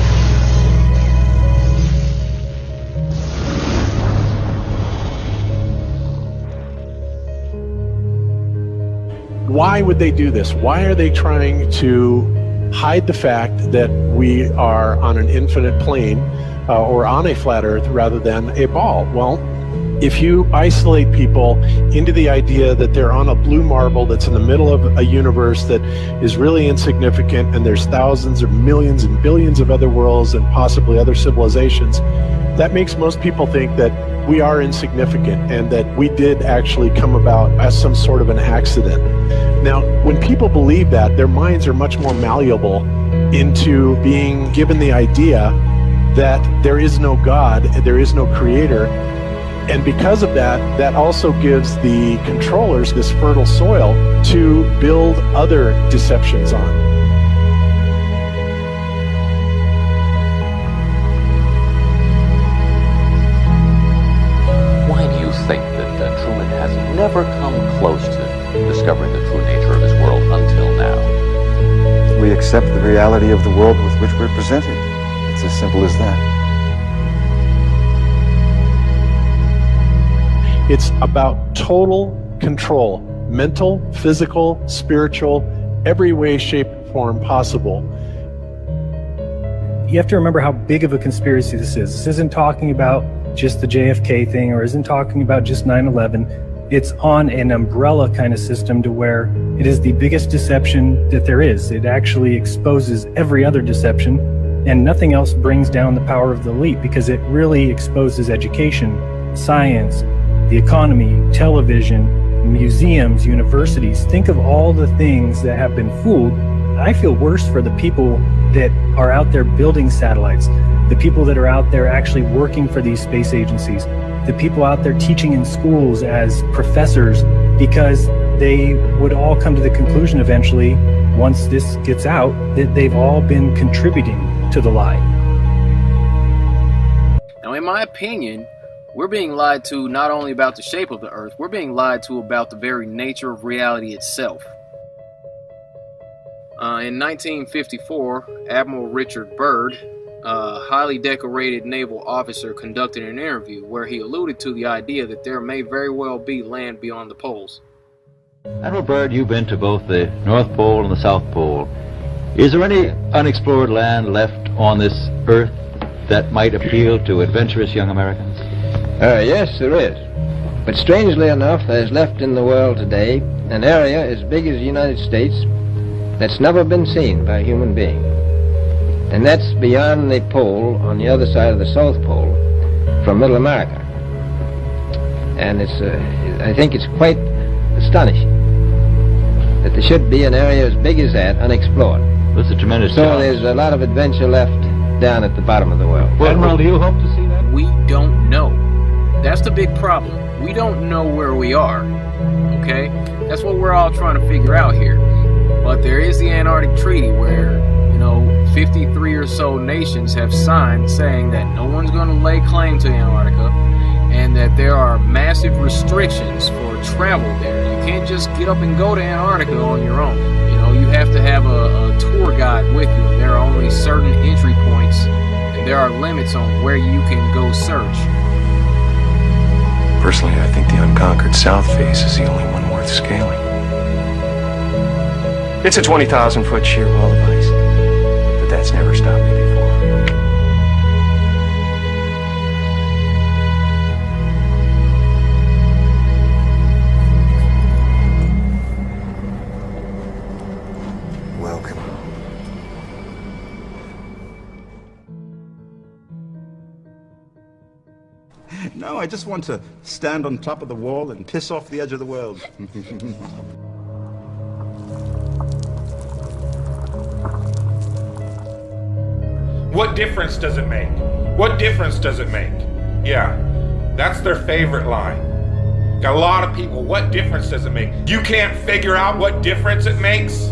S20: Why would they do this? Why are they trying to hide the fact that we are on an infinite plane or on a flat earth rather than a ball? Well, if you isolate people into the idea that they're on a blue marble that's in the middle of a universe that is really insignificant, and there's thousands or millions and billions of other worlds and possibly other civilizations, that makes most people think that we are insignificant and that we did actually come about as some sort of an accident. Now, when people believe that, their minds are much more malleable into being given the idea that there is no God, there is no creator. And because of that, that also gives the controllers this fertile soil to build other deceptions on.
S25: Why do you think that Truman has never come close to discovering the true nature of his world until now?
S10: We accept the reality of the world with which we're presented. It's as simple as that.
S20: It's about total control, mental, physical, spiritual, every way, shape, form possible.
S26: You have to remember how big of a conspiracy this is. This isn't talking about just the JFK thing or isn't talking about just 9/11. It's on an umbrella kind of system to where it is the biggest deception that there is. It actually exposes every other deception, and nothing else brings down the power of the elite because it really exposes education, science, the economy, television, museums, universities. Think of all the things that have been fooled. I feel worse for the people that are out there building satellites, the people that are out there actually working for these space agencies, the people out there teaching in schools as professors, because they would all come to the conclusion eventually, once this gets out, that they've all been contributing to the lie.
S27: Now, in my opinion, we're being lied to not only about the shape of the Earth, we're being lied to about the very nature of reality itself. In 1954, Admiral Richard Byrd, a highly decorated naval officer, conducted an interview where he alluded to the idea that there may very well be land beyond the poles.
S28: Admiral Byrd, you've been to both the North Pole and the South Pole. Is there any unexplored land left on this Earth that might appeal to adventurous young Americans?
S29: Yes, there is. But strangely enough, there's left in the world today
S1: an area as big as the United States that's never been seen by a human being. And that's beyond the pole on the other side of the South Pole from Middle America. And I think it's quite astonishing that there should be an area as big as that unexplored.
S28: It's a tremendous
S1: So
S28: challenge.
S1: there's a lot of adventure left down at the bottom of the world.
S28: Admiral, do you hope to see that?
S27: We don't know. That's the big problem. We don't know where we are. Okay? That's what we're all trying to figure out here. But there is the Antarctic Treaty where, 53 or so nations have signed saying that no one's going to lay claim to Antarctica and that there are massive restrictions for travel there. You can't just get up and go to Antarctica on your own. You have to have a tour guide with you, and there are only certain entry points, and there are limits on where you can go search.
S10: Personally, I think the unconquered South Face is the only one worth scaling. It's a 20,000-foot sheer wall of ice, but that's never stopped me before.
S24: Welcome.
S2: No, I just want to stand on top of the wall and piss off the edge of the world.
S3: What difference does it make? What difference does it make? Yeah, that's their favorite line. Got a lot of people, what difference does it make? You can't figure out what difference it makes?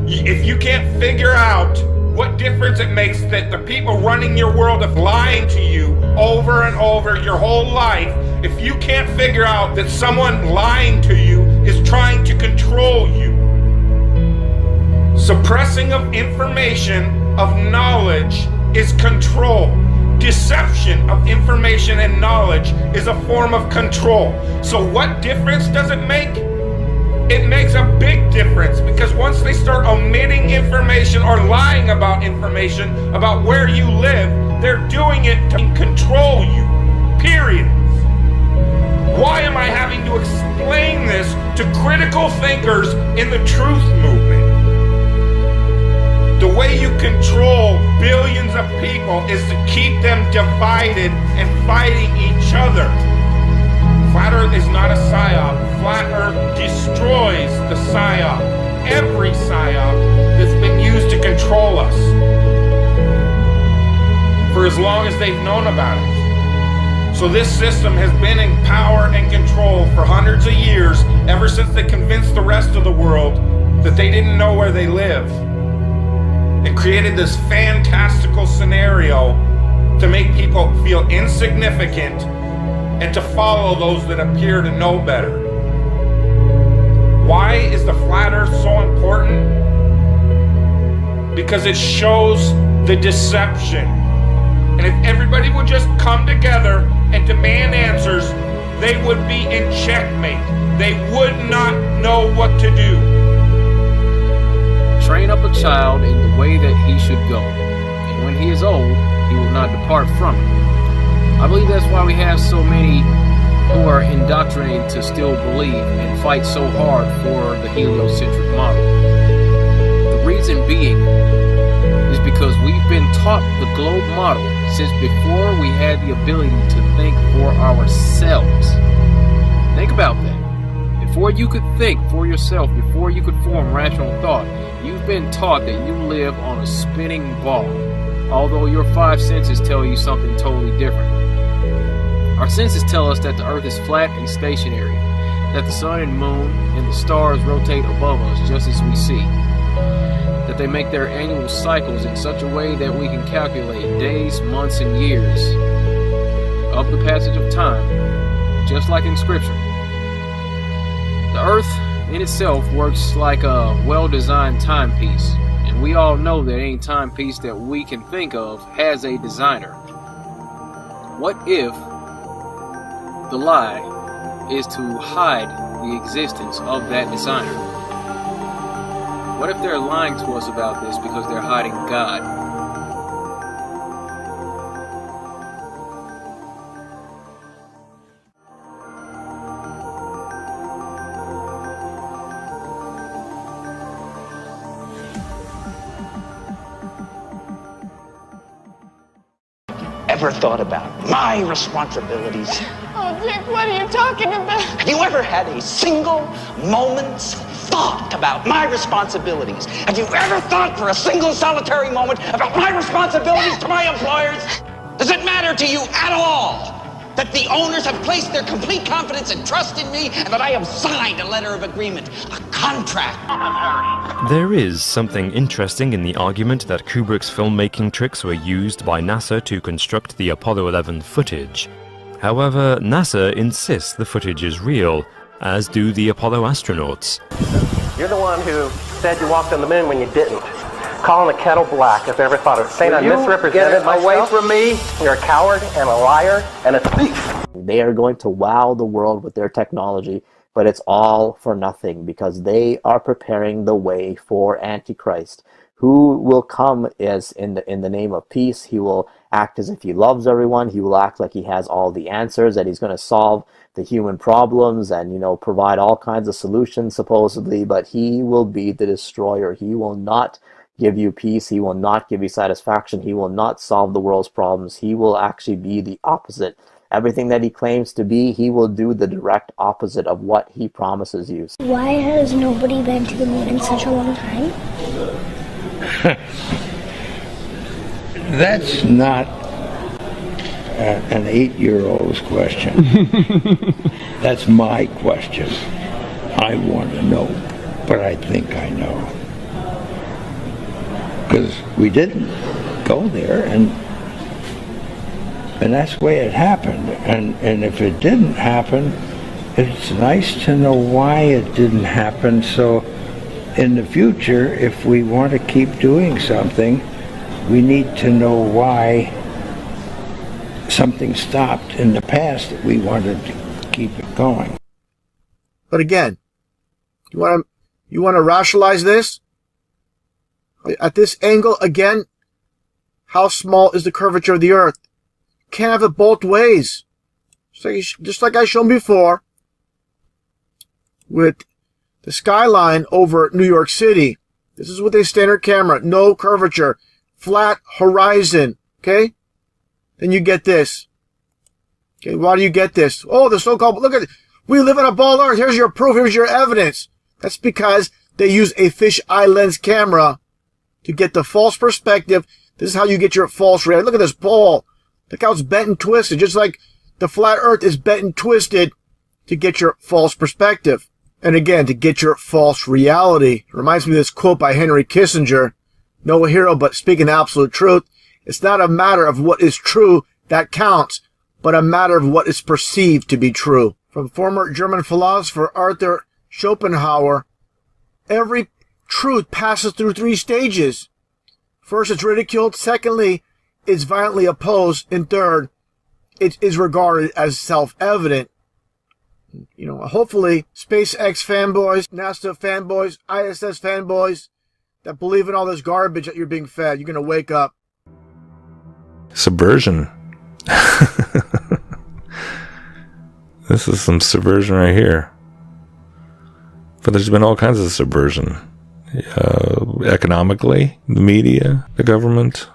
S3: If you can't figure out what difference it makes that the people running your world are lying to you over and over your whole life, if you can't figure out that someone lying to you is trying to control you, suppressing of information, of knowledge, is control. Deception of information and knowledge is a form of control. So what difference does it make? It makes a big difference, because once they start omitting information or lying about information about where you live, they're doing it to control you. Period. Why am I having to explain this to critical thinkers in the truth movement? The way you control billions of people is to keep them divided and fighting each other. Flat Earth is not a PSYOP. Flat Earth destroys the PSYOP. Every PSYOP that's been used to control us for as long as they've known about it. So this system has been in power and control for hundreds of years, ever since they convinced the rest of the world that they didn't know where they live. It created this fantastical scenario to make people feel insignificant and to follow those that appear to know better. Why is the flat earth so important? Because it shows the deception. And if everybody would just come together and demand answers, they would be in checkmate. They would not know what to do.
S27: Train up a child in the way that he should go, and when he is old, he will not depart from it. I believe that's why we have so many who are indoctrinated to still believe and fight so hard for the heliocentric model. The reason being is because we've been taught the globe model since before we had the ability to think for ourselves. Think about that. Before you could think for yourself, before you could form rational thought, you've been taught that you live on a spinning ball, although your five senses tell you something totally different. Our senses tell us that the earth is flat and stationary, that the sun and moon and the stars rotate above us just as we see, that they make their annual cycles in such a way that we can calculate days, months, and years of the passage of time, just like in Scripture. The earth in itself works like a well-designed timepiece, and we all know that any timepiece that we can think of has a designer. What if the lie is to hide the existence of that designer? What if they're lying to us about this because they're hiding God?
S4: ever thought about my responsibilities?
S12: Oh, Dick, what are you talking about?
S4: Have you ever had a single moment's thought about my responsibilities? Have you ever thought for a single solitary moment about my responsibilities to my employers? Does it matter to you at all that the owners have placed their complete confidence and trust in me and that I have signed a letter of agreement, a contract?
S5: There is something interesting in the argument that Kubrick's filmmaking tricks were used by NASA to construct the Apollo 11 footage. However, NASA insists the footage is real, as do the Apollo astronauts.
S11: You're the one who said you walked on the moon when you didn't. Calling the kettle black if I ever thought of it. Saying I misrepresented myself. Away from me. You're a coward and a liar and a thief.
S6: They are going to wow the world with their technology, but it's all for nothing because they are preparing the way for Antichrist, who will come as in the name of peace. He will act as if he loves everyone. He will act like he has all the answers, that he's going to solve the human problems and, you know, provide all kinds of solutions supposedly, but he will be the destroyer. He will not give you peace. He will not give you satisfaction. He will not solve the world's problems. He will actually be the opposite. Everything that he claims to be, he will do the direct opposite of what he promises you.
S7: Why has nobody been to the moon in such a long time?
S15: That's not an 8-year-old's question. That's my question. I want to know, but I think I know. Because we didn't go there, and that's the way it happened. And if it didn't happen, it's nice to know why it didn't happen, so in the future, if we want to keep doing something, we need to know why something stopped in the past that we wanted to keep it going.
S16: But again, you want to rationalize this? At this angle, again, how small is the curvature of the Earth? Can't have it both ways. Just like I shown before, with the skyline over New York City. This is with a standard camera, no curvature, flat horizon, okay? Then you get this. Okay, why do you get this? Oh, the so-called, look at it. We live on a ball Earth. Here's your proof. Here's your evidence. That's because they use a fisheye lens camera to get the false perspective. This is how you get your false reality. Look at this ball. Look how it's bent and twisted, just like the flat Earth is bent and twisted to get your false perspective. And again, to get your false reality. It reminds me of this quote by Henry Kissinger. No hero, but speaking the absolute truth. It's not a matter of what is true that counts, but a matter of what is perceived to be true. From former German philosopher Arthur Schopenhauer, every truth passes through 3 stages. First, it's ridiculed. Secondly, it's violently opposed. And third, it is regarded as self-evident. You know, hopefully, SpaceX fanboys, NASA fanboys, ISS fanboys that believe in all this garbage that you're being fed, you're going to wake up.
S21: Subversion. This is some subversion right here. But there's been all kinds of subversion. Economically, the media, the government,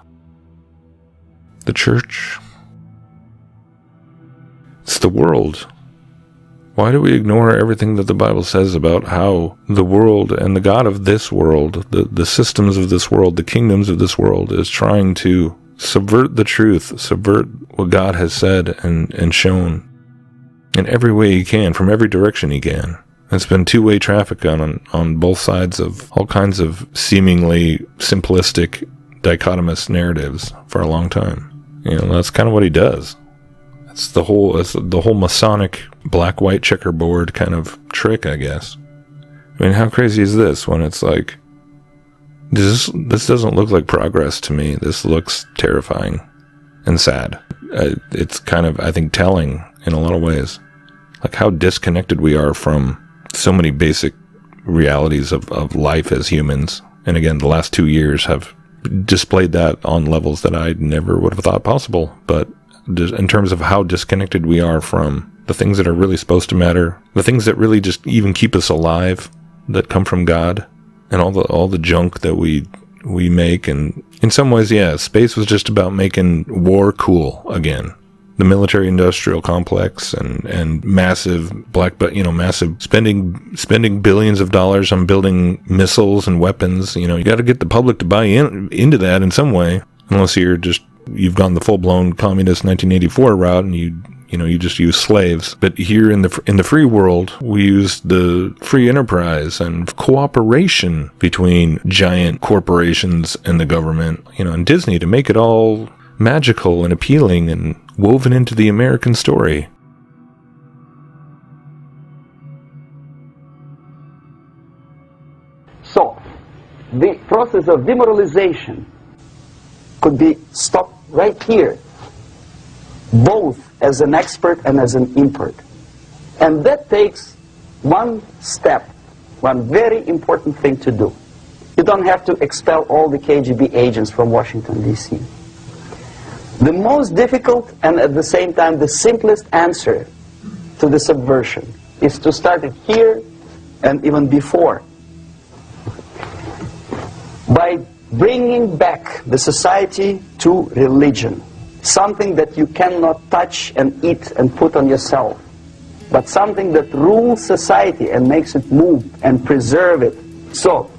S21: the church. It's the world. Why do we ignore everything that the Bible says about how the world and the God of this world, the systems of this world, the kingdoms of this world is trying to subvert the truth, subvert what God has said and shown in every way he can, from every direction he can. It's been two-way traffic on both sides of all kinds of seemingly simplistic, dichotomous narratives for a long time. You know, that's kind of what he does. It's the whole Masonic black-white checkerboard kind of trick, I guess. I mean, how crazy is this when it's like, this doesn't look like progress to me. This looks terrifying and sad. It's kind of, I think, telling in a lot of ways. Like how disconnected we are from so many basic realities of life as humans. And again, the last 2 years have displayed that on levels that I never would have thought possible. But in terms of how disconnected we are from the things that are really supposed to matter, the things that really just even keep us alive, that come from God, and all the junk that we we make, and in some ways, yeah, space was just about making war cool again. The military-industrial complex and massive massive spending billions of dollars on building missiles and weapons. You got to get the public to buy into that in some way, unless you've gone the full-blown communist 1984 route and you just use slaves. But here in the free world, we use the free enterprise and cooperation between giant corporations and the government, and Disney to make it all magical and appealing and woven into the American story.
S8: So, the process of demoralization could be stopped right here, both as an expert and as an import. And that takes one step, one very important thing to do. You don't have to expel all the KGB agents from Washington, D.C. The most difficult and at the same time the simplest answer to the subversion is to start it here and even before, by bringing back the society to religion, something that you cannot touch and eat and put on yourself, but something that rules society and makes it move and preserve it. So,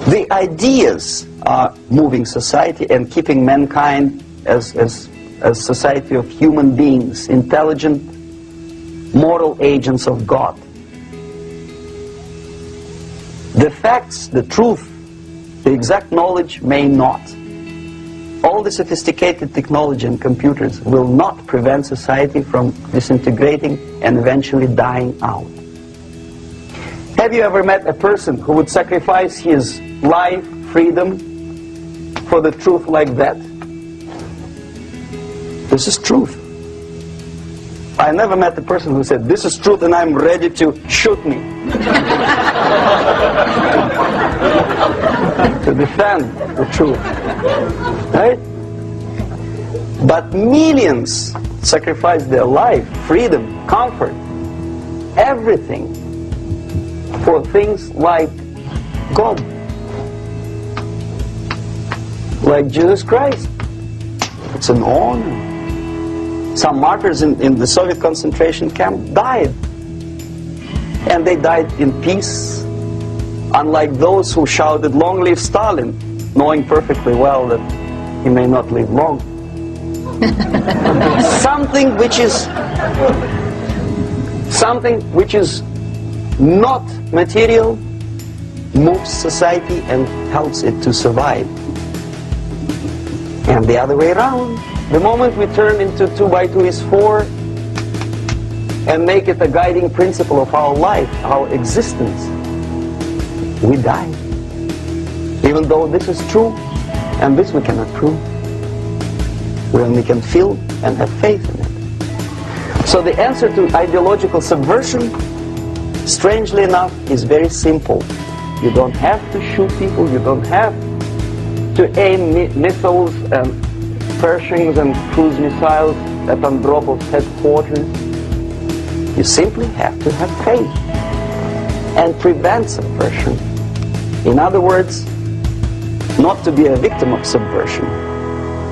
S8: the ideas are moving society and keeping mankind as society of human beings, intelligent, moral agents of God. The facts, the truth, the exact knowledge may not. All the sophisticated technology and computers will not prevent society from disintegrating and eventually dying out. Have you ever met a person who would sacrifice his life, freedom, for the truth like that? This is truth. I never met a person who said, this is truth and I'm ready to shoot me. To defend the truth. Right? But millions sacrifice their life, freedom, comfort, everything for things like God, like Jesus Christ. It's an honor. Some martyrs in the Soviet concentration camp died. And they died in peace, unlike those who shouted, "Long live Stalin," knowing perfectly well that he may not live long. Something which is not material moves society and helps it to survive. And the other way around, the moment we turn into 2 by 2 is 4 and make it a guiding principle of our life, our existence, we die. Even though this is true, and this we cannot prove. We only can feel and have faith in it. So the answer to ideological subversion, strangely enough, is very simple. You don't have to shoot people, you don't have to aim missiles and Pershings and cruise missiles at Andropov's headquarters. You simply have to have faith and prevent subversion. In other words, not to be a victim of subversion.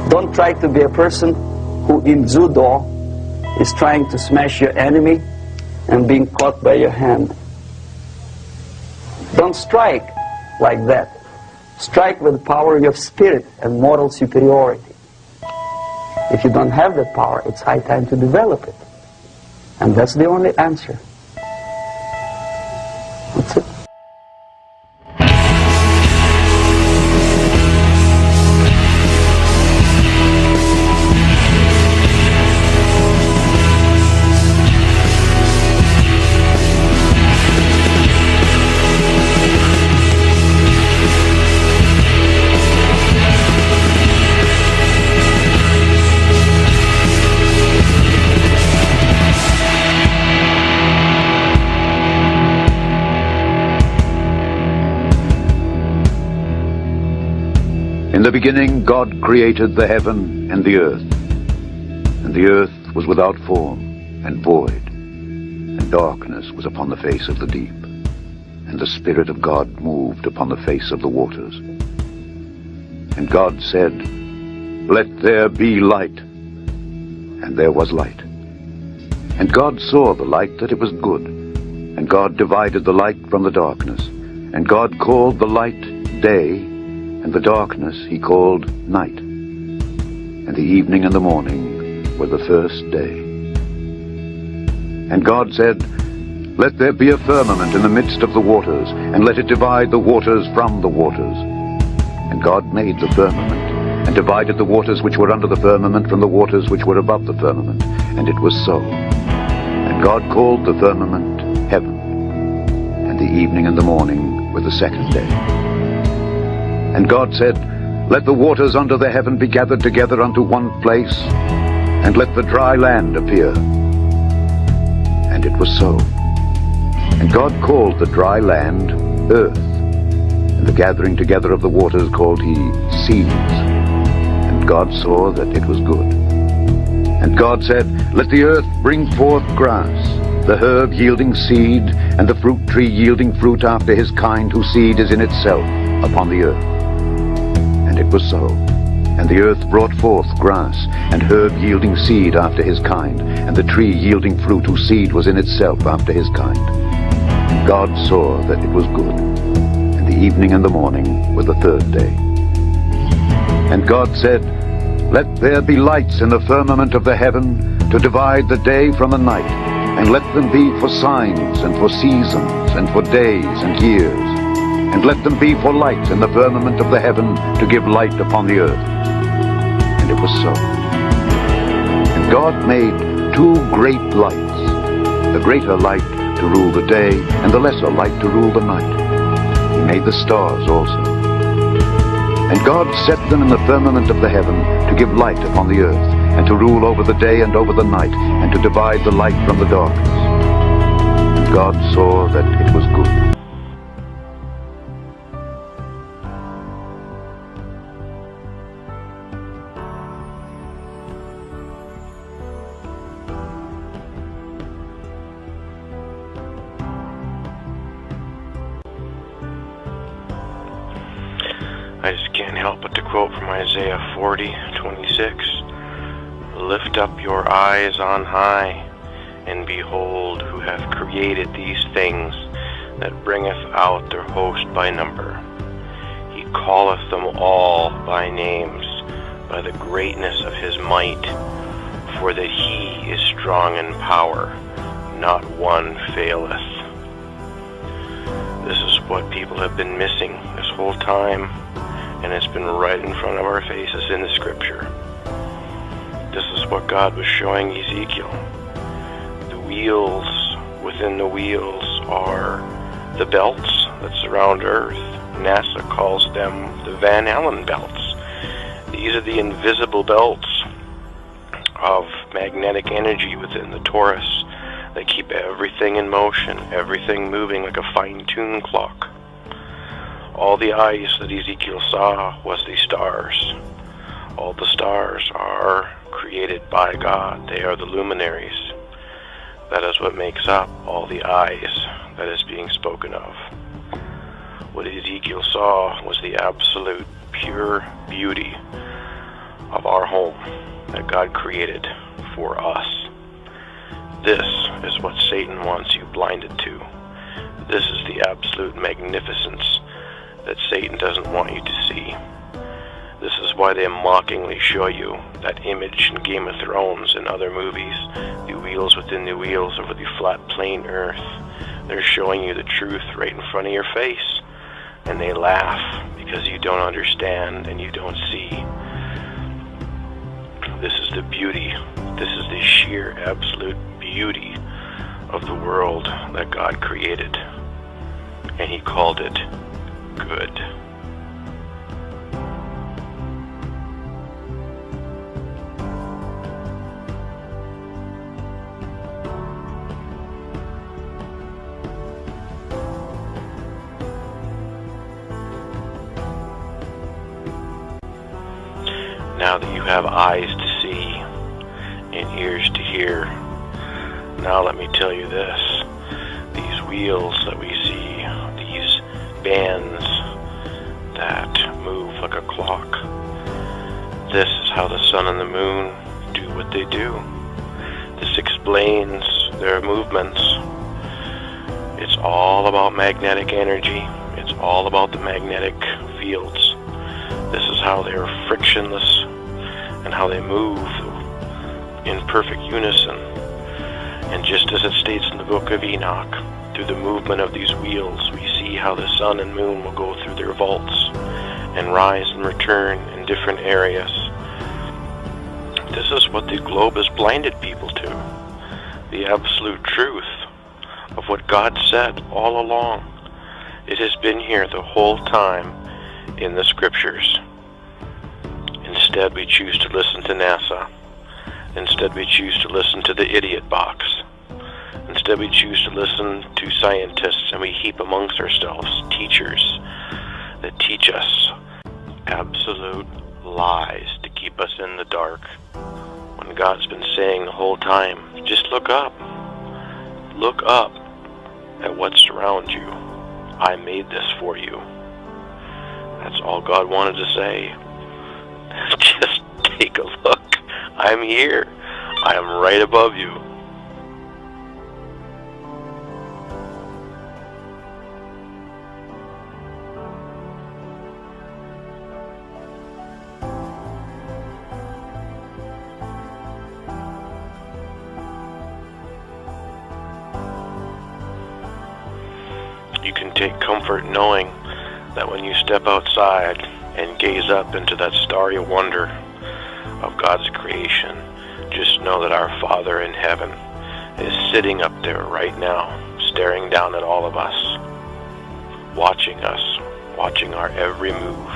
S8: Don't try to be a person who in judo is trying to smash your enemy and being caught by your hand. Don't strike like that. Strike with the power of spirit and moral superiority. If you don't have that power, it's high time to develop it. And that's the only answer. That's it.
S9: In the beginning, God created the heaven and the earth was without form and void, and darkness was upon the face of the deep. and the Spirit of God moved upon the face of the waters. And God said, "Let there be light." And there was light. And God saw the light that it was good. And God divided the light from the darkness. And God called the light day, and the darkness he called night. And the evening and the morning were the first day. And God said, "Let there be a firmament in the midst of the waters, and let it divide the waters from the waters." And God made the firmament, and divided the waters which were under the firmament from the waters which were above the firmament. And it was so. And God called the firmament heaven. And the evening and the morning were the second day. And God said, "Let the waters under the heaven be gathered together unto one place, and let the dry land appear." And it was so. And God called the dry land earth, and the gathering together of the waters called he seas. And God saw that it was good. And God said, "Let the earth bring forth grass, the herb yielding seed, and the fruit tree yielding fruit after his kind, whose seed is in itself upon the earth." And it was so. And the earth brought forth grass, and herb yielding seed after his kind, and the tree yielding fruit, whose seed was in itself after his kind. And God saw that it was good. And the evening and the morning were the third day. And God said, "Let there be lights in the firmament of the heaven, to divide the day from the night, and let them be for signs, and for seasons, and for days and years. And let them be for lights in the firmament of the heaven, to give light upon the earth." And it was so. And God made two great lights, the greater light to rule the day, and the lesser light to rule the night. He made the stars also. And God set them in the firmament of the heaven, to give light upon the earth, and to rule over the day and over the night, and to divide the light from the darkness. And God saw that it was good.
S13: I just can't help but to quote from Isaiah 40:26. "Lift up your eyes on high, and behold who hath created these things, that bringeth out their host by number. He calleth them all by names, by the greatness of his might. For that he is strong in power, not one faileth." This is what people have been missing this whole time, and it's been right in front of our faces in the scripture. This is what God was showing Ezekiel. The wheels within the wheels are the belts that surround Earth. NASA calls them the Van Allen belts. These are the invisible belts of magnetic energy within the torus that keep everything in motion, everything moving like a fine-tuned clock. All the eyes that Ezekiel saw was the stars. All the stars are created by God. They are the luminaries. That is what makes up all the eyes that is being spoken of. What Ezekiel saw was the absolute pure beauty of our home that God created for us. This is what Satan wants you blinded to. This is the absolute magnificence that Satan doesn't want you to see. This is why they mockingly show you that image in Game of Thrones and other movies, the wheels within the wheels over the flat plain earth. They're showing you the truth right in front of your face, and they laugh because you don't understand and you don't see. This is the beauty, this is the sheer absolute beauty of the world that God created, and he called it good. Now that you have eyes to see and ears to hear, now let me tell you this. These wheels that we see, bands that move like a clock. This is how the sun and the moon do what they do. This explains their movements. It's all about magnetic energy. It's all about the magnetic fields. This is how they're frictionless and how they move in perfect unison. And just as it states in the book of Enoch, through the movement of these wheels, we see how the sun and moon will go through their vaults and rise and return in different areas. This is what the globe has blinded people to. The absolute truth of what God said all along. It has been here the whole time in the scriptures. Instead, we choose to listen to NASA. Instead, we choose to listen to the idiot box. Instead, we choose to listen to scientists, and we heap amongst ourselves teachers that teach us absolute lies to keep us in the dark. When God's been saying the whole time, just look up. Look up at what surrounds you. I made this for you. That's all God wanted to say. Just take a look. I'm here. I am right above you. You can take comfort knowing that when you step outside and gaze up into that starry wonder of God's creation, just know that our Father in heaven is sitting up there right now, staring down at all of us, watching our every move.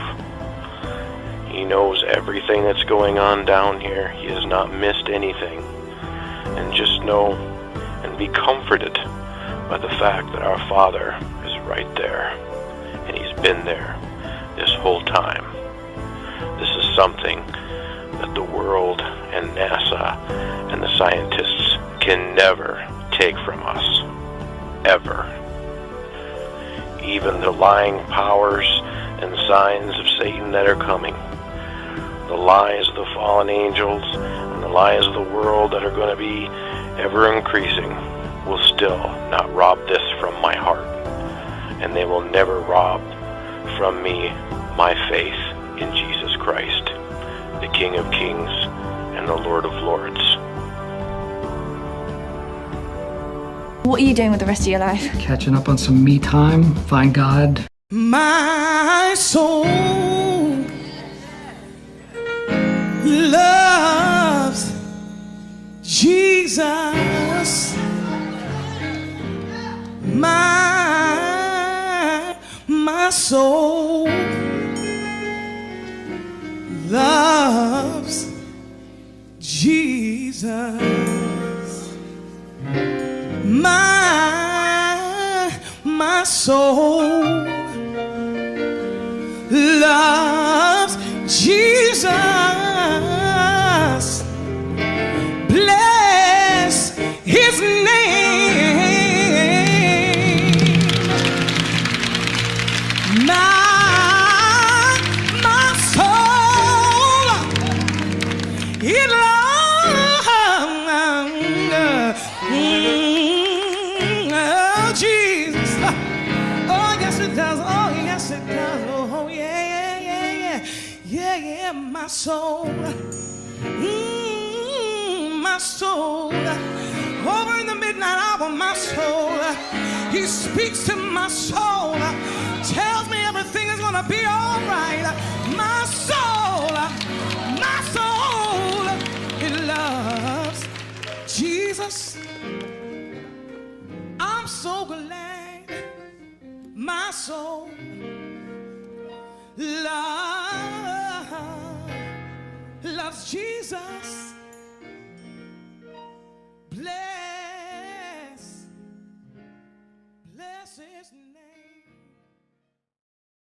S13: He knows everything that's going on down here. He has not missed anything. And just know and be comforted by the fact that our Father is right there, and He's been there this whole time. This is something that the world and NASA and the scientists can never take from us, ever. Even the lying powers and signs of Satan that are coming, the lies of the fallen angels and the lies of the world that are going to be ever increasing, will still not rob this from my heart. And they will never rob from me my faith in Jesus Christ, the King of Kings and the Lord of Lords.
S14: What are you doing with the rest of your life?
S17: Catching up on some me time, find God.
S12: My soul loves Jesus. My soul loves Jesus. My soul loves Jesus. Bless His name. My soul, it loves Jesus. Oh, yes it does. Oh, yes it does. Oh, yeah. My soul, my soul. Over in the midnight hour, my soul, He speaks to my soul, tells me everything is gonna be all right. My soul, it loves Jesus. I'm so glad my soul